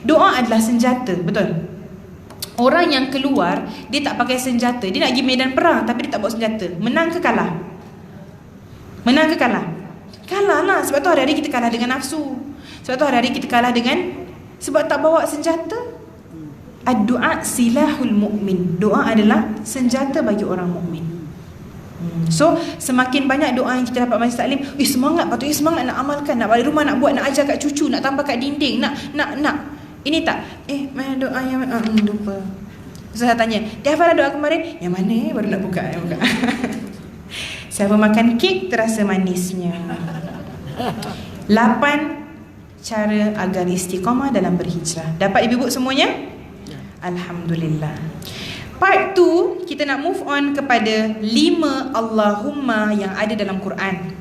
Doa adalah senjata, betul? Orang yang keluar, dia tak pakai senjata, dia nak pergi medan perang tapi dia tak bawa senjata. Menang ke kalah? Menang ke kalah? Kalah lah. Sebab tu hari-hari kita kalah dengan nafsu. Sebab tu hari-hari kita kalah dengan, sebab tak bawa senjata. Ad-du'a silahul mu'min. Doa adalah senjata bagi orang mukmin. So semakin banyak doa yang kita dapat majlis taklim, semangat, patutnya semangat nak amalkan, nak balik rumah, nak buat, nak ajar kat cucu, nak tambah kat dinding, nak. Ini tak, mana doa yang lupa. Saya tanya, dia hafal doa kemarin? Yang mana baru nak buka. Siapa makan kek terasa manisnya. 8 cara agar istiqamah dalam berhijrah. Dapat ibu-ibu semuanya? Alhamdulillah. Part 2, kita nak move on kepada 5 Allahumma yang ada dalam Quran.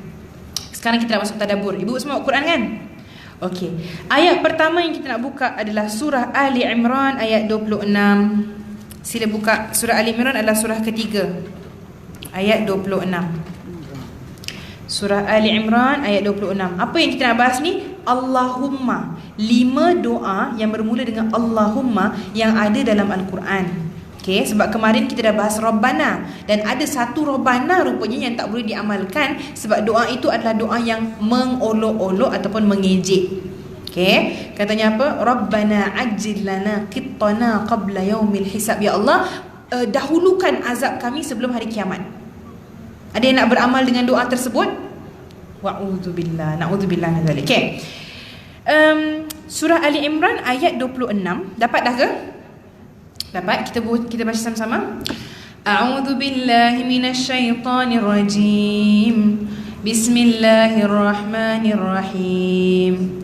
Sekarang kita nak masuk tadabbur. Ibu semua Quran kan? Okey. Ayat pertama yang kita nak buka adalah surah Ali Imran ayat 26. Sila buka. Surah Ali Imran adalah surah ketiga, ayat 26. Surah Ali Imran ayat 26. Apa yang kita nak bahas ni? Allahumma. 5 doa yang bermula dengan Allahumma yang ada dalam Al-Quran. Okay, sebab kemarin kita dah bahas Rabbana, dan ada satu Rabbana rupanya yang tak boleh diamalkan sebab doa itu adalah doa yang mengolok-olok ataupun mengejek. Okay, katanya apa? Rabbana ajil lana qittana qabla yaumil hisab. Ya Allah, dahulukan azab kami sebelum hari kiamat. Ada yang nak beramal dengan doa tersebut? Wa'udzubillah, na'udzubillah min zalik. Okay, surah Ali Imran ayat 26. Dapat dah ke? Dapat? Kita baca sama-sama. A'udzu billahi minasyaitonir rajim. Bismillahirrahmanirrahim.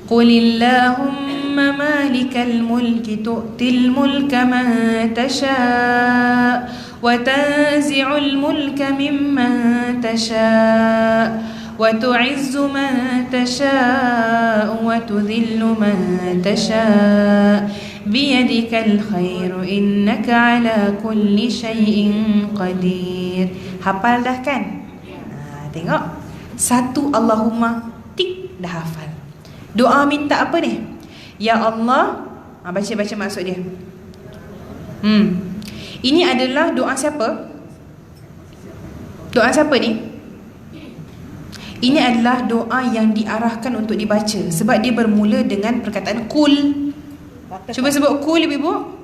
Qulillahumma malikal mulki tu'til mulka man tasha' wa tanzi'ul mulka mimman tasha' wa tu'izzu man tasha' wa tudhillu man tasha' biyadikal khairu innaka ala kulli syai'in qadir. Hafal dah kan? Tengok, satu Allahumma, tik, dah hafal. Doa minta apa ni? Ya Allah, Baca maksud dia. Ini adalah doa siapa? Doa siapa ni? Ini adalah doa yang diarahkan untuk dibaca sebab dia bermula dengan perkataan kul. Cuba sebut kul, ibu-ibu.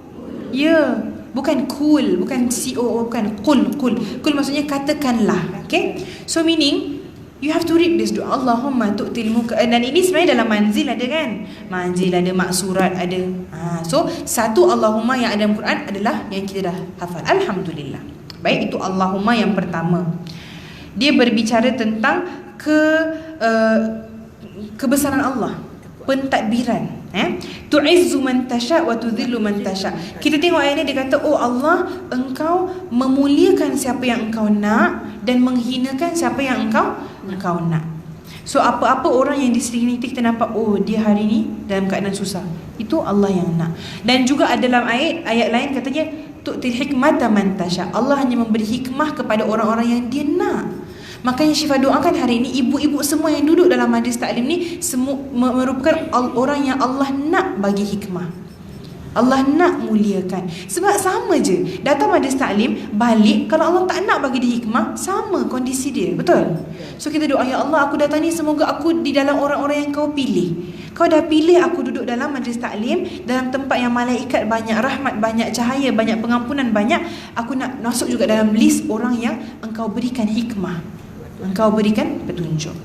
Ya, bukan kul, bukan C-O-O, bukan kul. Kul maksudnya katakanlah. Okay, so meaning you have to read this doa. Allahumma tu'til mulka. Dan ini sebenarnya dalam manzil ada kan? Manzil ada, maksurat ada. So satu Allahumma yang ada dalam Quran adalah yang kita dah hafal. Alhamdulillah. Baik, itu Allahumma yang pertama. Dia berbicara tentang kebesaran Allah, pentadbiran. Tu'izzu man tasha wa tudhillu man tasha. Kita tengok ayat ni, dia kata, oh Allah, engkau memuliakan siapa yang engkau nak dan menghinakan siapa yang engkau nak. So apa-apa orang yang di sini kita nampak, oh dia hari ni dalam keadaan susah, itu Allah yang nak. Dan juga ada dalam ayat lain katanya, tu'til hikmata man tasha. Allah hanya memberi hikmah kepada orang-orang yang dia nak. Makanya Syifa doakan hari ini ibu-ibu semua yang duduk dalam majlis taklim ni semua merupakan orang yang Allah nak bagi hikmah, Allah nak muliakan. Sebab sama je, datang majlis taklim, balik, kalau Allah tak nak bagi dia hikmah, sama kondisi dia, betul? So kita doa, ya Allah, aku datang ni semoga aku di dalam orang-orang yang kau pilih. Kau dah pilih aku duduk dalam majlis taklim, dalam tempat yang malaikat banyak, rahmat banyak, cahaya banyak, pengampunan banyak. Aku nak masuk juga dalam list orang yang engkau berikan hikmah, engkau berikan petunjuk.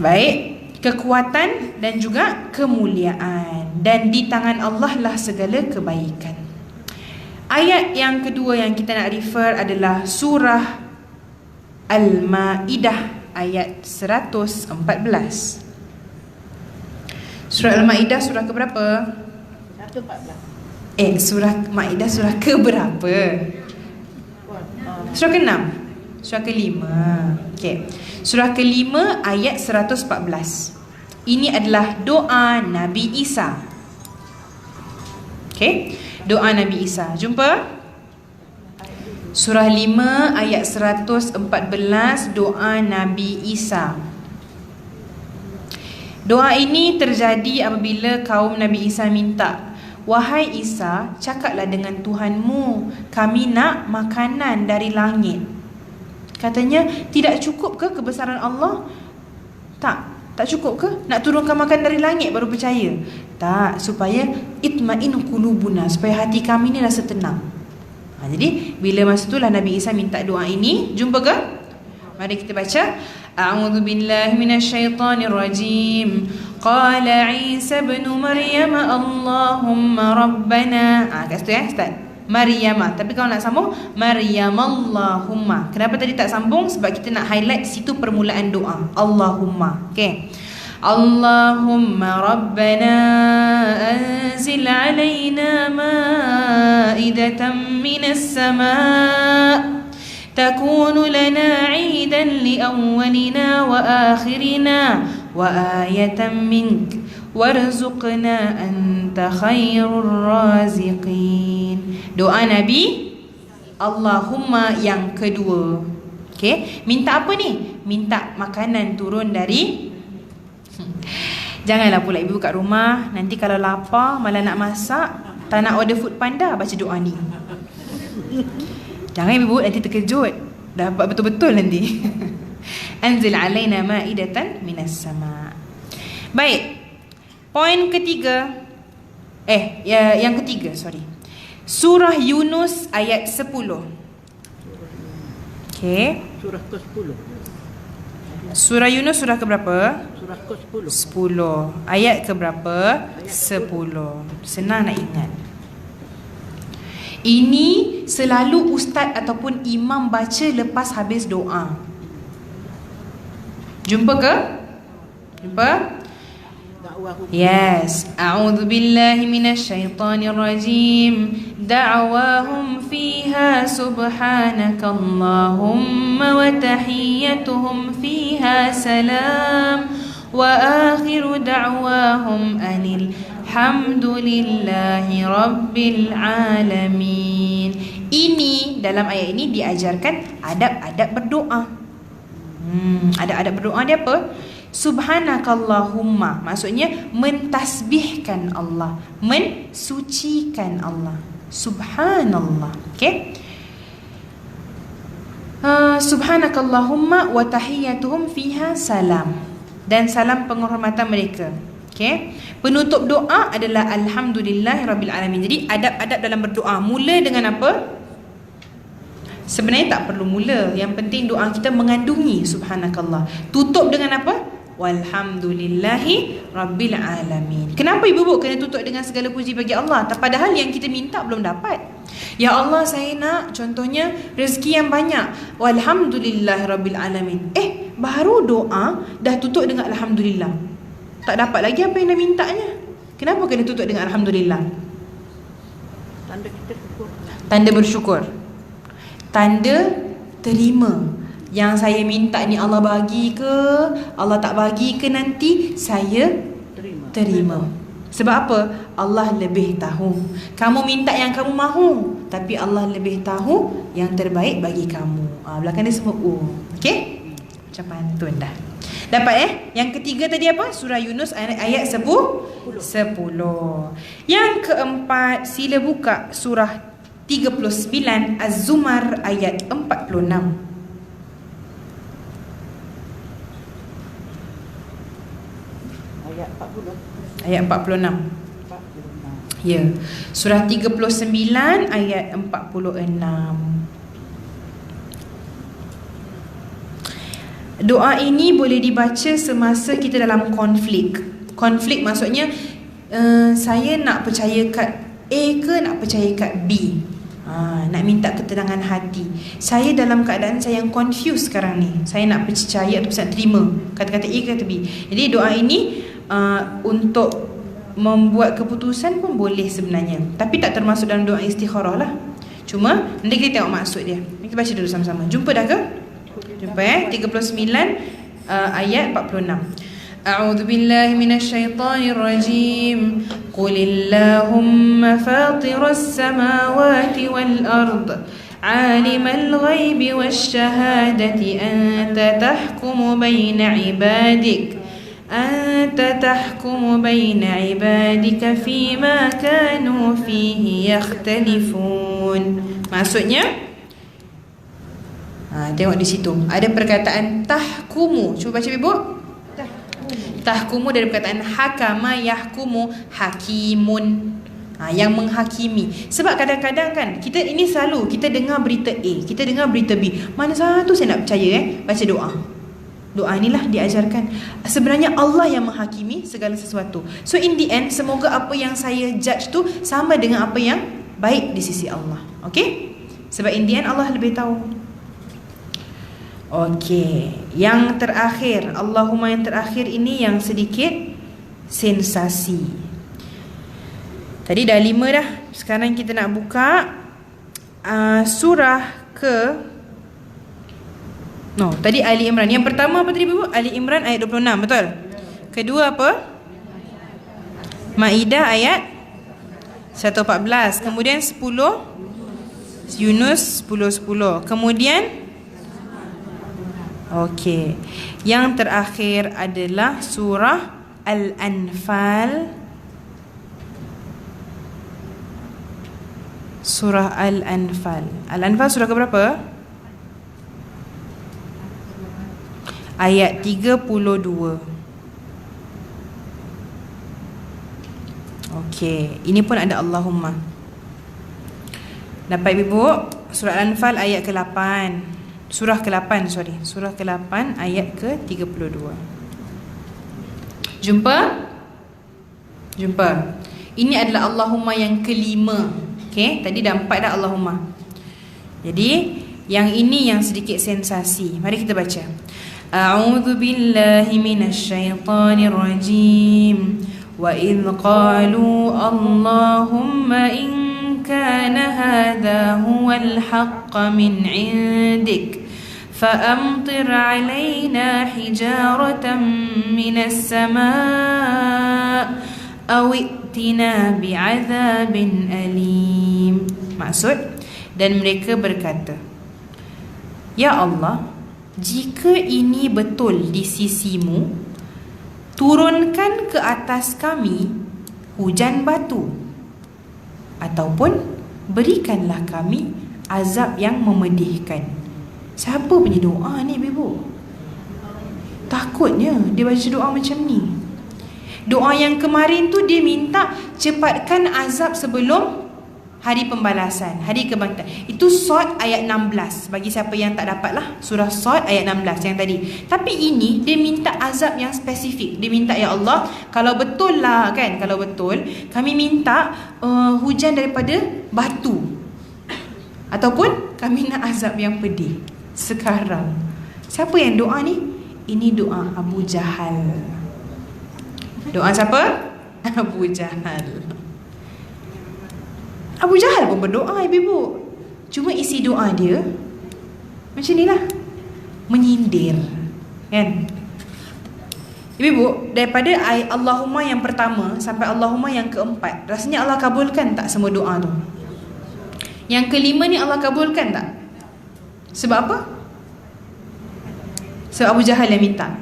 Baik, kekuatan dan juga kemuliaan, dan di tangan Allah lah segala kebaikan. Ayat yang kedua yang kita nak refer adalah surah Al-Ma'idah ayat 114. Surah Al-Ma'idah surah ke berapa? 114. Surah Ma'idah surah ke berapa? Surah ke-6, surah ke-5. Okay. Surah ke-5 ayat 114. Ini adalah doa Nabi Isa. Okay, doa Nabi Isa. Jumpa surah 5 ayat 114, doa Nabi Isa. Doa ini terjadi apabila kaum Nabi Isa minta, wahai Isa, cakaplah dengan Tuhanmu, kami nak makanan dari langit. Katanya, tidak cukup ke kebesaran Allah? Tak cukup ke nak turunkan makan dari langit baru percaya? Tak, supaya itmain qulubuna, supaya hati kami ni rasa tenang. Jadi bila masa itulah Nabi Isa minta doa ini. Jumpa ke? Mari kita baca. A'udzu billahi minasyaitonir rajim. Qala Isa ibn Maryam Allahumma rabbana. Kat situ ya, Ustaz. Maryama. Tapi kalau nak sambung, Maryam Allahumma. Kenapa tadi tak sambung? Sebab kita nak highlight situ permulaan doa. Allahumma. Okay. Allahumma rabbana anzil alaina ma'idatan minas sama' takunu lana 'idan li awwalina wa akhirina wa ayatan mink warzuqna anta khairur raziqin. Doa Nabi Allahumma yang kedua. Okay, minta apa ni? Minta makanan turun dari Janganlah pula ibu kat rumah nanti kalau lapar malah nak masak, tak nak order food panda, baca doa ni. Jangan ibu nanti terkejut, dapat betul-betul nanti. Anzil alaina ma'idatan minas sama. Baik. Poin ketiga. Yang ketiga, sorry. Surah Yunus ayat 10. Okay. Surah ke-10. Surah Yunus surah ke berapa? Surah ke-10. 10. Ayat ke berapa? 10. Senang nak ingat. Ini selalu ustaz ataupun imam baca lepas habis doa. Jumpa ke? Jumpa? Yes. A'udzu billahi minasyaitonir rajim. Da'wahum fiha subhanakallahumma wa tahiyyatuhum fiha salam wa akhiru da'wahum anil hamdulillahi rabbil alamin. Ini dalam ayat ini diajarkan adab-adab berdoa. Adab-adab berdoa dia apa? Subhanakallahumma maksudnya mentasbihkan Allah, mensucikan Allah. Subhanallah. Okey. Subhanakallahumma wa tahiyyatuhum fiha salam. Dan salam penghormatan mereka. Okey. Penutup doa adalah alhamdulillahirabbil alamin. Jadi adab-adab dalam berdoa mula dengan apa? Sebenarnya tak perlu mula. Yang penting doa kita mengandungi subhanakallah. Tutup dengan apa? Walhamdulillahi rabbil alamin. Kenapa ibu-ibu kena tutup dengan segala puji bagi Allah? Padahal yang kita minta belum dapat. Ya Allah, saya nak contohnya rezeki yang banyak. Walhamdulillahi rabbil alamin. Baru doa dah tutup dengan alhamdulillah. Tak dapat lagi apa yang dah mintanya. Kenapa kena tutup dengan alhamdulillah? Tanda kita syukur. Tanda bersyukur. Tanda terima. Yang saya minta ni Allah bagi ke, Allah tak bagi ke nanti, saya terima. Sebab apa? Allah lebih tahu. Kamu minta yang kamu mahu, tapi Allah lebih tahu yang terbaik bagi kamu. Belakang dia semua okey? Macam pantun dah. Dapat Yang ketiga tadi apa? Surah Yunus ayat 10. Yang keempat, sila buka surah 39 Az-Zumar ayat 46. Ayat 46. Ya. Surah 39 ayat 46. Doa ini boleh dibaca semasa kita dalam konflik. Konflik maksudnya saya nak percaya kat A ke nak percaya kat B. Nak minta ketenangan hati. Saya dalam keadaan saya yang confused sekarang ni. Saya nak percaya atau nak terima kata-kata A ke kata B. Jadi doa ini untuk membuat keputusan pun boleh sebenarnya, tapi tak termasuk dalam doa istikharah lah. Cuma nanti kita tengok maksud dia. Kita baca dulu sama-sama. Jumpa dah ke? Jumpa 39 ayat 46. A'udzu billahi minasyaitonir rajim. Qulillahumma fatiras samawati wal ard. Alimal ghaibi wasyahadati anta tahkumu baina ibadik. Anta tahkumu baina ibadika fima kanu fihi yakhtalifun. Maksudnya tengok di situ ada perkataan tahkumu. Cuba baca ibu. Tahkumu dari perkataan hakama yahkumu hakimun. Yang menghakimi. Sebab kadang-kadang kan kita ini selalu kita dengar berita A, kita dengar berita B. Mana satu saya nak percaya baca doa. Doa inilah diajarkan. Sebenarnya Allah yang menghakimi segala sesuatu. So in the end, semoga apa yang saya judge tu sama dengan apa yang baik di sisi Allah. Okay? Sebab in the end Allah lebih tahu. Okay. Yang terakhir, Allahumma yang terakhir ini yang sedikit sensasi. Tadi dah 5 dah. Sekarang kita nak buka surah ke tadi Ali Imran. Yang pertama apa tadi Ibu? Ali Imran ayat 26, betul? Kedua apa? Maidah ayat 114. Kemudian 10 Yunus 10. Kemudian okey. Yang terakhir adalah surah Al-Anfal. Surah Al-Anfal. Al-Anfal surah ke berapa? Ayat 32. Okey, ini pun ada Allahumma. Dapat ibu? Surah Al-Anfal ayat ke-8. Surah ke-8, Surah ke-8 ayat ke-32. Jumpa? Ini adalah Allahumma yang kelima. Okey, tadi dah 4 dah Allahumma. Jadi, yang ini yang sedikit sensasi. Mari kita baca. A'udzu billahi minasyaitonir rajim. Wa idh qalu Allahumma in kana hadha huwal haqq min 'indik fa'amtir 'alaina hijaratan minas sama' aw i'tina bi'adzabin alim. Maksud, dan mereka berkata, Ya Allah, jika ini betul di sisimu, turunkan ke atas kami hujan batu, ataupun berikanlah kami azab yang memedihkan. Siapa punya doa ni ibu? Takutnya dia baca doa macam ni. Doa yang kemarin tu dia minta cepatkan azab sebelum hari pembalasan, hari kebangkitan. Itu Sad ayat 16. Bagi siapa yang tak dapat lah, surah Sad ayat 16 yang tadi. Tapi ini dia minta azab yang spesifik. Dia minta, ya Allah, kalau betul lah kan, kalau betul kami minta hujan daripada batu, ataupun kami nak azab yang pedih sekarang. Siapa yang doa ni? Ini doa Abu Jahal. Doa siapa? Abu Jahal. Abu Jahal pun berdoa ibu-ibu. Cuma isi doa dia macam ni lah, menyindir, kan? Ibu-ibu, daripada Allahumma yang pertama sampai Allahumma yang keempat, rasanya Allah kabulkan tak semua doa tu? Yang kelima ni Allah kabulkan tak? Sebab apa? Sebab Abu Jahal yang minta.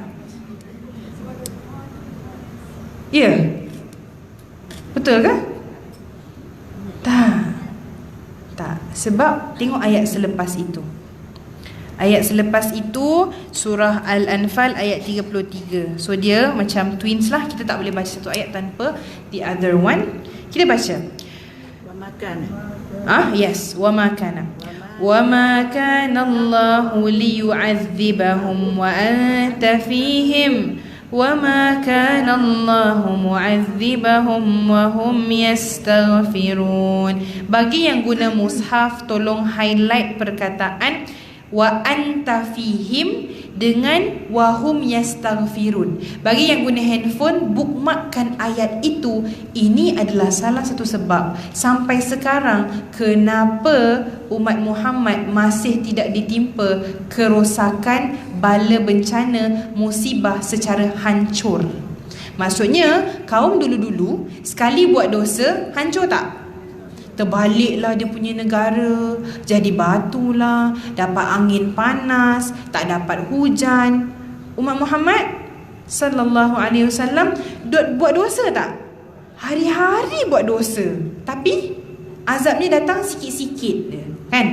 Ya? Betul ke? Tak. Sebab tengok ayat selepas itu. Ayat selepas itu surah Al-Anfal ayat 33. So dia macam twins lah. Kita tak boleh baca satu ayat tanpa the other one. Kita baca. Wa makan. Yes. Wa ma kana. Wa ma kana Allahu liyu'adzibahum wa anta fihim. وَمَا كَانَ اللَّهُ مُعَذِّبَهُمْ وَهُمْ يَسْتَغْفِرُونَ. Bagi yang guna mushaf, tolong highlight perkataan wa anta fihim dengan wahum yastaghfirun. Bagi yang guna handphone, bookmarkkan ayat itu. Ini adalah salah satu sebab sampai sekarang kenapa umat Muhammad masih tidak ditimpa kerosakan, bala bencana, musibah secara hancur. Maksudnya kaum dulu-dulu sekali buat dosa, hancur tak? Terbaliklah dia punya negara, jadi batulah, dapat angin panas, tak dapat hujan. Umat Muhammad sallallahu alaihi wasallam buat dosa tak? Hari-hari buat dosa, tapi azabnya datang sikit-sikit je, kan?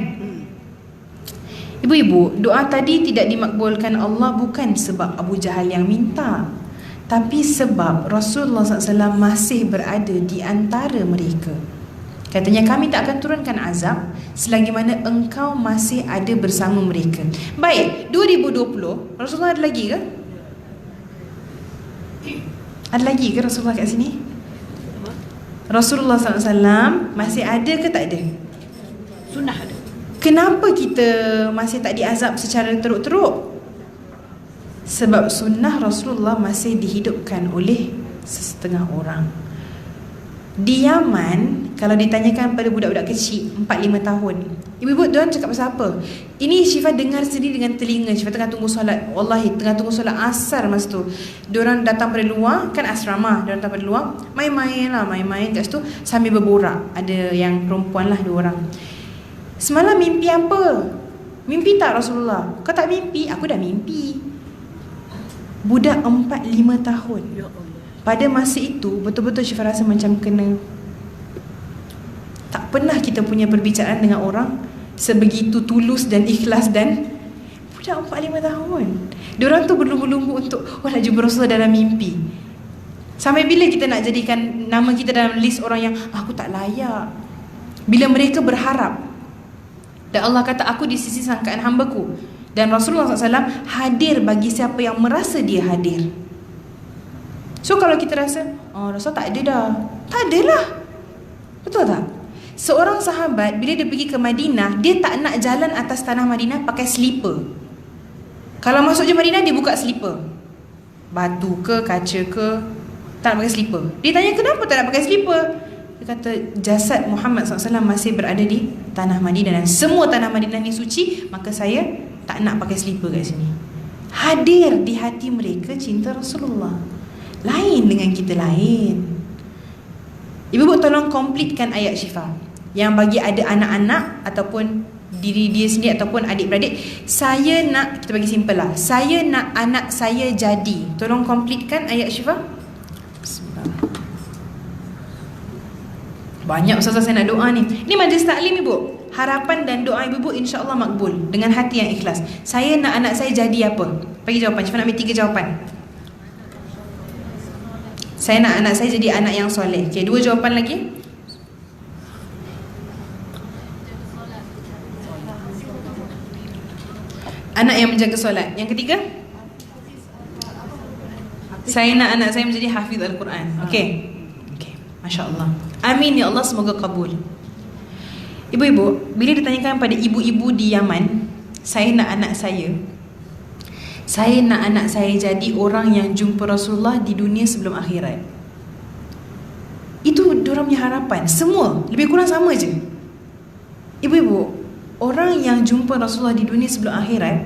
Ibu-ibu, doa tadi tidak dimakbulkan Allah bukan sebab Abu Jahal yang minta, tapi sebab Rasulullah SAW masih berada di antara mereka. Katanya, kami tak akan turunkan azab selagi mana engkau masih ada bersama mereka. Baik, 2020 Rasulullah ada lagi ke? Ada lagi ke Rasulullah kat sini? Rasulullah SAW masih ada ke tak ada? Sunnah ada. Kenapa kita masih tak diazab secara teruk-teruk? Sebab sunnah Rasulullah masih dihidupkan oleh setengah orang. Di Yaman, kalau ditanyakan pada budak-budak kecil 4-5 tahun, ibu-ibu diorang cakap pasal apa? Ini Syifa dengar sendiri dengan telinga. Syifa tengah tunggu solat, wallahi tengah tunggu solat asar masa tu. Diorang datang pada luar, kan asrama, diorang datang pada luar, main-main kat situ sambil berborak. Ada yang perempuan lah, 2 orang. Semalam mimpi apa? Mimpi tak Rasulullah? Kau tak mimpi? Aku dah mimpi. Budak 4-5 tahun. Ya Allah. Pada masa itu betul-betul Syifa rasa macam kena. Tak pernah kita punya perbicaraan dengan orang sebegitu tulus dan ikhlas, dan budak 4-5 tahun. Diorang tu berlumba-lumba untuk nak jumpa Rasulullah dalam mimpi. Sampai bila kita nak jadikan nama kita dalam list orang yang aku tak layak? Bila mereka berharap, dan Allah kata aku di sisi sangkaan hambaku, dan Rasulullah SAW hadir bagi siapa yang merasa dia hadir. So kalau kita rasa Rasulullah tak ada dah, tak adalah. Betul tak? Seorang sahabat bila dia pergi ke Madinah, dia tak nak jalan atas tanah Madinah pakai slipper. Kalau masuk je Madinah, dia buka slipper, batu ke kaca ke, tak nak pakai slipper. Dia tanya kenapa tak nak pakai slipper? Dia kata jasad Muhammad SAW masih berada di tanah Madinah, dan semua tanah Madinah ni suci, maka saya tak nak pakai slipper kat sini. Hadir di hati mereka cinta Rasulullah. Lain dengan kita lain. Ibu tolong komplitkan ayat Syifa yang bagi ada anak-anak ataupun diri dia sendiri ataupun adik-beradik, saya nak, kita bagi simple lah, saya nak anak saya jadi. Tolong completekan ayat Syifa. Banyak ustazah saya nak doa ni. Ini majlis taklim ibu. Harapan dan doa ibu insya-Allah makbul dengan hati yang ikhlas. Saya nak anak saya jadi apa? Bagi jawapan. Syifa nak ambil 3 jawapan. Saya nak anak saya jadi anak yang soleh. Okey, 2 jawapan lagi. Anak yang menjaga solat. Yang ketiga, saya nak anak saya menjadi hafiz Al-Quran. Okey. Okey, masya-Allah. Amin ya Allah, semoga kabul. Ibu-ibu, bila ditanyakan pada ibu-ibu di Yaman, saya nak anak saya jadi orang yang jumpa Rasulullah di dunia sebelum akhirat. Itu diorang punya harapan. Semua lebih kurang sama je. Ibu-ibu, orang yang jumpa Rasulullah di dunia sebelum akhirat,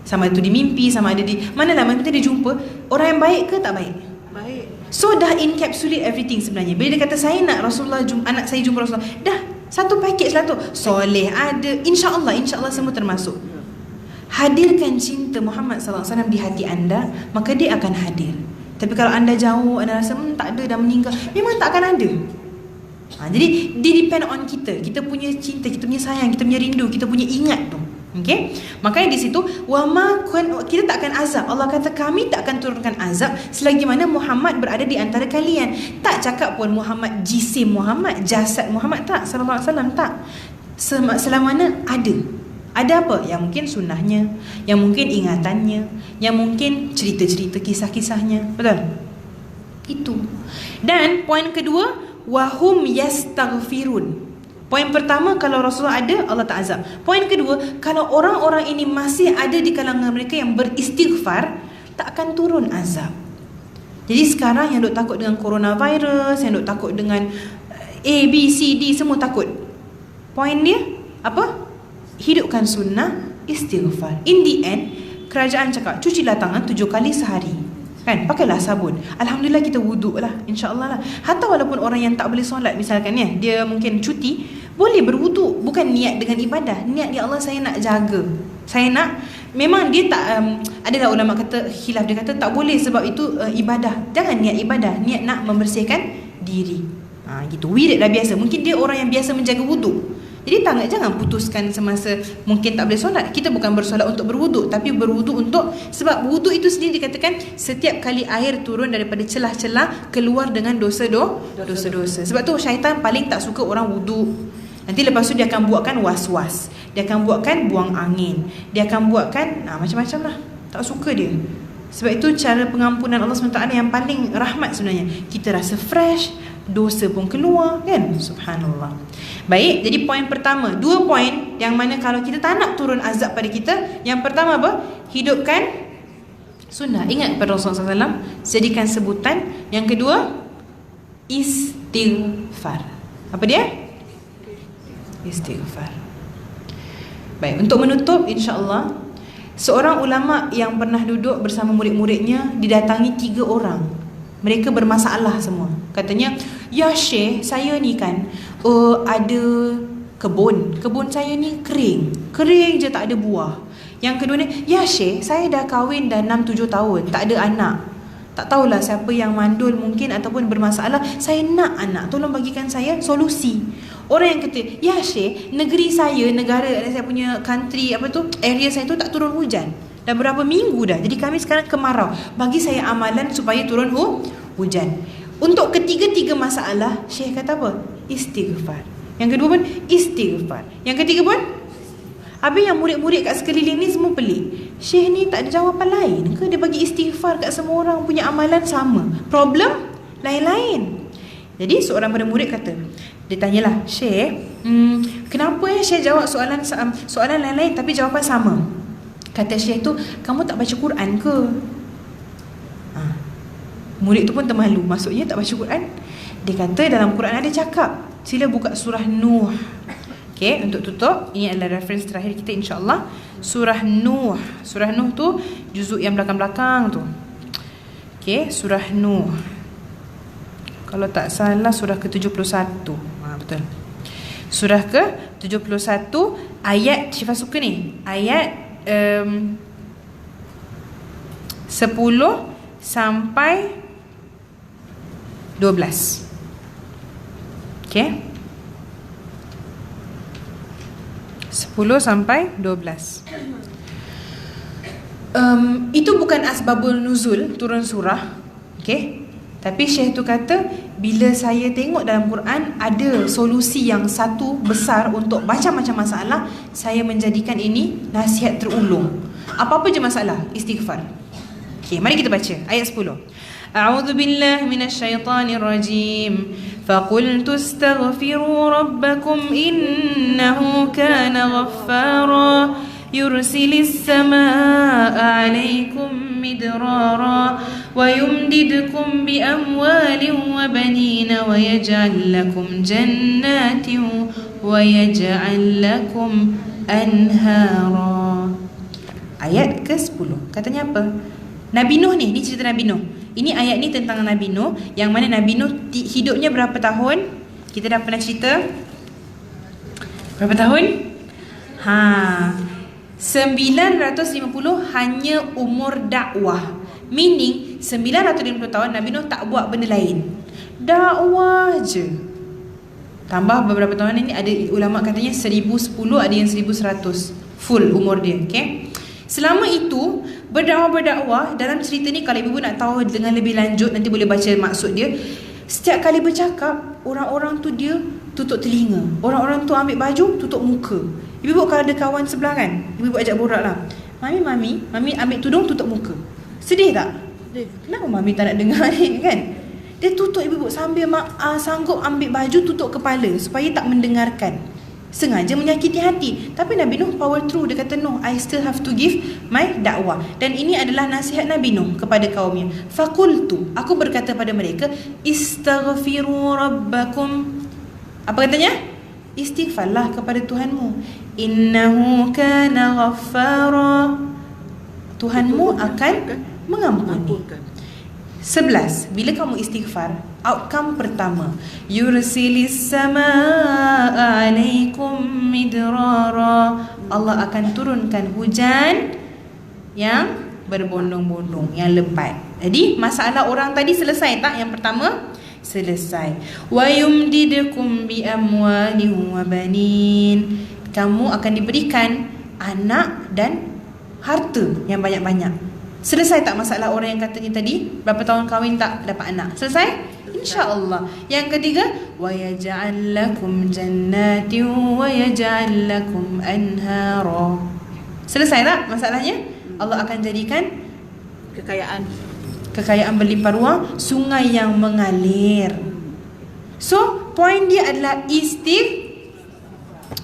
sama itu di mimpi, sama ada di mana lah, mana dia jumpa, orang yang baik ke tak baik? Baik. So dah encapsulate everything sebenarnya. Bila dia kata saya nak Rasulullah anak saya jumpa Rasulullah, dah satu package lah tu. Soleh ada, insya-Allah semua termasuk. Hadirkan cinta Muhammad SAW di hati anda, maka dia akan hadir. Tapi kalau anda jauh, anda rasa tak ada, dah meninggal, memang tak akan ada. Jadi dia depend on kita. Kita punya cinta, kita punya sayang, kita punya rindu, kita punya ingat tu. Okey? Makanya di situ kita tak akan azab. Allah kata kami tak akan turunkan azab selagi mana Muhammad berada di antara kalian. Tak cakap pun Muhammad jisim Muhammad, jasad Muhammad, tak, sallallahu alaihi wasallam, tak. Selama mana ada. Ada apa? Yang mungkin sunnahnya, yang mungkin ingatannya, yang mungkin cerita-cerita kisah-kisahnya. Betul? Itu. Dan poin kedua, wahum yastaghfirun. Poin pertama, kalau Rasulullah ada, Allah tak azab. Poin kedua, kalau orang-orang ini masih ada di kalangan mereka yang beristighfar, tak akan turun azab. Jadi sekarang yang duk takut dengan coronavirus, yang duk takut dengan A, B, C, D, semua takut. Poin dia apa? Hidupkan sunnah istighfar. In the end, kerajaan cakap cucilah tangan 7 kali sehari, kan? Pakailah sabun. Alhamdulillah kita wuduk lah, insya-Allah lah. Hatta walaupun orang yang tak boleh solat misalkan ya, dia mungkin cuti, boleh berwuduk. Bukan niat dengan ibadah, niat ya Allah saya nak jaga, saya nak, memang dia tak adalah ulama kata khilaf, dia kata tak boleh sebab itu ibadah. Jangan niat ibadah, niat nak membersihkan diri. Gitu. Wirid dah biasa. Mungkin dia orang yang biasa menjaga wuduk. Jadi jangan putuskan semasa mungkin tak boleh solat. Kita bukan bersolat untuk berwuduk, tapi berwuduk untuk, sebab wuduk itu sendiri dikatakan setiap kali air turun daripada celah-celah keluar dengan dosa-dosa. Sebab tu syaitan paling tak suka orang wuduk. Nanti lepas tu dia akan buatkan was-was, dia akan buatkan buang angin, dia akan buatkan macam-macam lah. Tak suka dia. Sebab itu cara pengampunan Allah SWT yang paling rahmat sebenarnya. Kita rasa fresh, dosa pun keluar, kan? Subhanallah. Baik, jadi poin pertama, 2 poin yang mana kalau kita tak nak turun azab pada kita. Yang pertama apa? Hidupkan sunnah. Ingat pada Rasulullah SAW, jadikan sebutan. Yang kedua, istighfar. Apa dia? Istighfar. Baik, untuk menutup, insya-Allah, seorang ulama yang pernah duduk bersama murid-muridnya didatangi 3 orang. Mereka bermasalah semua. Katanya, ya Syekh, saya ni kan ada kebun saya ni kering je, tak ada buah. Yang kedua ni, ya Syekh, saya dah kahwin dah 6-7 tahun, tak ada anak. Tak tahulah siapa yang mandul mungkin ataupun bermasalah, saya nak anak, tolong bagikan saya solusi. Orang yang kata, ya Syekh, negara saya punya country, area saya tu tak turun hujan dah berapa minggu dah. Jadi kami sekarang kemarau. Bagi saya amalan supaya turun hujan. Untuk ketiga-tiga masalah, Syekh kata apa? Istighfar. Yang kedua pun istighfar. Yang ketiga pun. Habis yang murid-murid kat sekeliling ni semua pelik. Syekh ni tak ada jawapan lain ke? Dia bagi istighfar kat semua orang, punya amalan sama, problem lain-lain. Jadi seorang pada murid kata, dia tanyalah, Syekh, kenapa Syekh jawab soalan lain-lain tapi jawapan sama? Kata Syekh tu, kamu tak baca Quran ke? Murid tu pun termalu. Maksudnya tak baca Quran? Dia kata dalam Quran ada cakap, sila buka surah Nuh. Okay, untuk tutup, ini adalah reference terakhir kita insya-Allah. Surah Nuh. Surah Nuh tu juzuk yang belakang-belakang tu. Okay, surah Nuh. Kalau tak salah surah ke-71. Betul. Surah ke-71 Ayat Syifa suka ni. Ayat 10 sampai 12. Okay, 10 sampai 12. Itu bukan asbabul nuzul turun surah. Okay, tapi Syekh tu kata, bila saya tengok dalam Quran ada solusi yang satu besar untuk macam-macam masalah, saya menjadikan ini nasihat terulung. Apa-apa je masalah, istighfar. Okay, mari kita baca ayat 10. A'udzu billahi minasyaitonir rajim. فقلت استغفروا ربكم إنه كان غفارا يرسل السماء عليكم مدرارا ويمددكم بأموال وبنين ويجعل لكم جنات ويجعل لكم أنهارا. Ayat ke-10 katanya apa? Nabi Nuh ni cerita Nabi Nuh. Ini ayat ni tentang Nabi Nuh, yang mana Nabi Nuh hidupnya berapa tahun? Kita dah pernah cerita. Berapa tahun? 950 hanya umur dakwah. Meaning 950 tahun Nabi Nuh tak buat benda lain, dakwah je. Tambah beberapa tahun ini, ada ulama katanya 1010, ada yang 1100 full umur dia. Okay, selama itu berdakwah. Dalam cerita ni, kalau ibu nak tahu dengan lebih lanjut, nanti boleh baca maksud dia. Setiap kali bercakap, orang-orang tu dia tutup telinga, orang-orang tu ambil baju, tutup muka. Ibu kalau ada kawan sebelah kan, ibu ajak borak lah, Mami ambil tudung, tutup muka. Sedih tak? Kenapa Mami tak nak dengar ni kan? Dia tutup ibu sambil sanggup ambil baju, tutup kepala supaya tak mendengarkan. Sengaja menyakiti hati. Tapi Nabi Nuh power through. Dia kata, no, I still have to give my dakwah. Dan ini adalah nasihat Nabi Nuh kepada kaumnya. Faqultu, aku berkata pada mereka, istaghfiru rabbakum. Apa katanya? Istighfarlah kepada Tuhanmu. Innahu kana ghaffara. Tuhanmu akan mengampuni. 11. Bila kamu istighfar, outcome pertama, yursilis samaa alaikum midrara. Allah akan turunkan hujan yang berbondong-bondong, yang lebat. Jadi masalah orang tadi selesai tak? Yang pertama selesai. Wa yumdidukum bi amwalin wa banin. Kamu akan diberikan anak dan harta yang banyak-banyak. Selesai tak masalah orang yang katanya tadi berapa tahun kahwin tak dapat anak? Selesai? InsyaAllah. Yang ketiga, wa yaj'al lakum jannatin wa yaj'al lakum anhara. Selesai tak masalahnya? Allah akan jadikan kekayaan berlimpah ruah, sungai yang mengalir. So, point dia adalah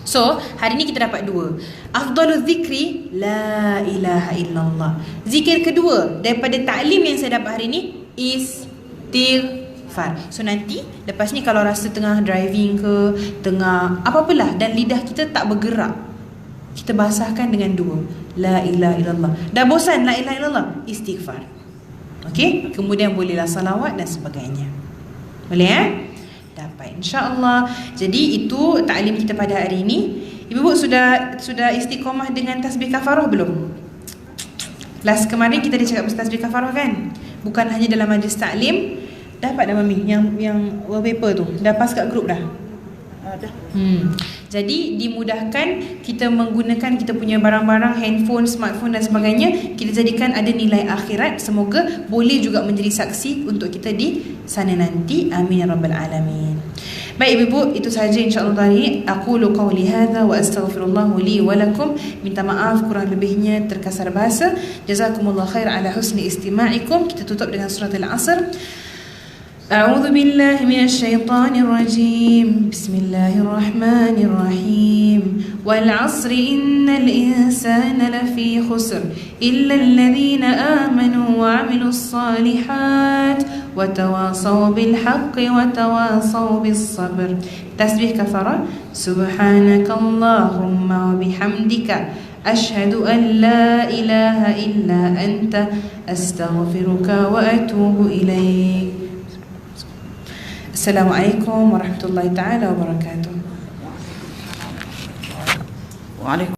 So, hari ni kita dapat dua. Afdalul zikri, la ilaha illallah. Zikir kedua daripada taklim yang saya dapat hari ni, istighfar. So, nanti lepas ni kalau rasa tengah driving ke, tengah apa-apalah, dan lidah kita tak bergerak, kita basahkan dengan dua, la ilaha illallah. Dah bosan la ilaha illallah, istighfar. Okey, kemudian bolehlah salawat dan sebagainya. Boleh dapat insya-Allah. Jadi itu taklim kita pada hari ini. Ibu-ibu sudah istiqomah dengan tasbih kafarah belum? Last kemarin kita cakap tasbih kafarah kan? Bukan hanya dalam majlis taklim. Dapat dah Mami yang wallpaper tu? Dah pas kat grup dah? Dah. Jadi dimudahkan kita menggunakan kita punya barang-barang, handphone, smartphone dan sebagainya. Kita jadikan ada nilai akhirat. Semoga boleh juga menjadi saksi untuk kita di sana nanti. Amin ya rabbal alamin. Baik ibu-ibu, itu sahaja insya-Allah hari ini. Aqulu qawli hadza wa astaghfirullah li wa lakum. Minta maaf kurang lebihnya terkasar bahasa. Jazakumullah khair ala husni istima'ikum. Kita tutup dengan surah Al-Asr. أعوذ بالله من الشيطان الرجيم بسم الله الرحمن الرحيم والعصر إن الإنسان لفي خسر إلا الذين آمنوا وعملوا الصالحات وتواصوا بالحق وتواصوا بالصبر. تسبيح كفارة. سبحانك اللهم وبحمدك أشهد أن لا إله إلا أنت أستغفرك وأتوب إليك. Assalamualaikum warahmatullahi taala wabarakatuh. Waalaikumsalam.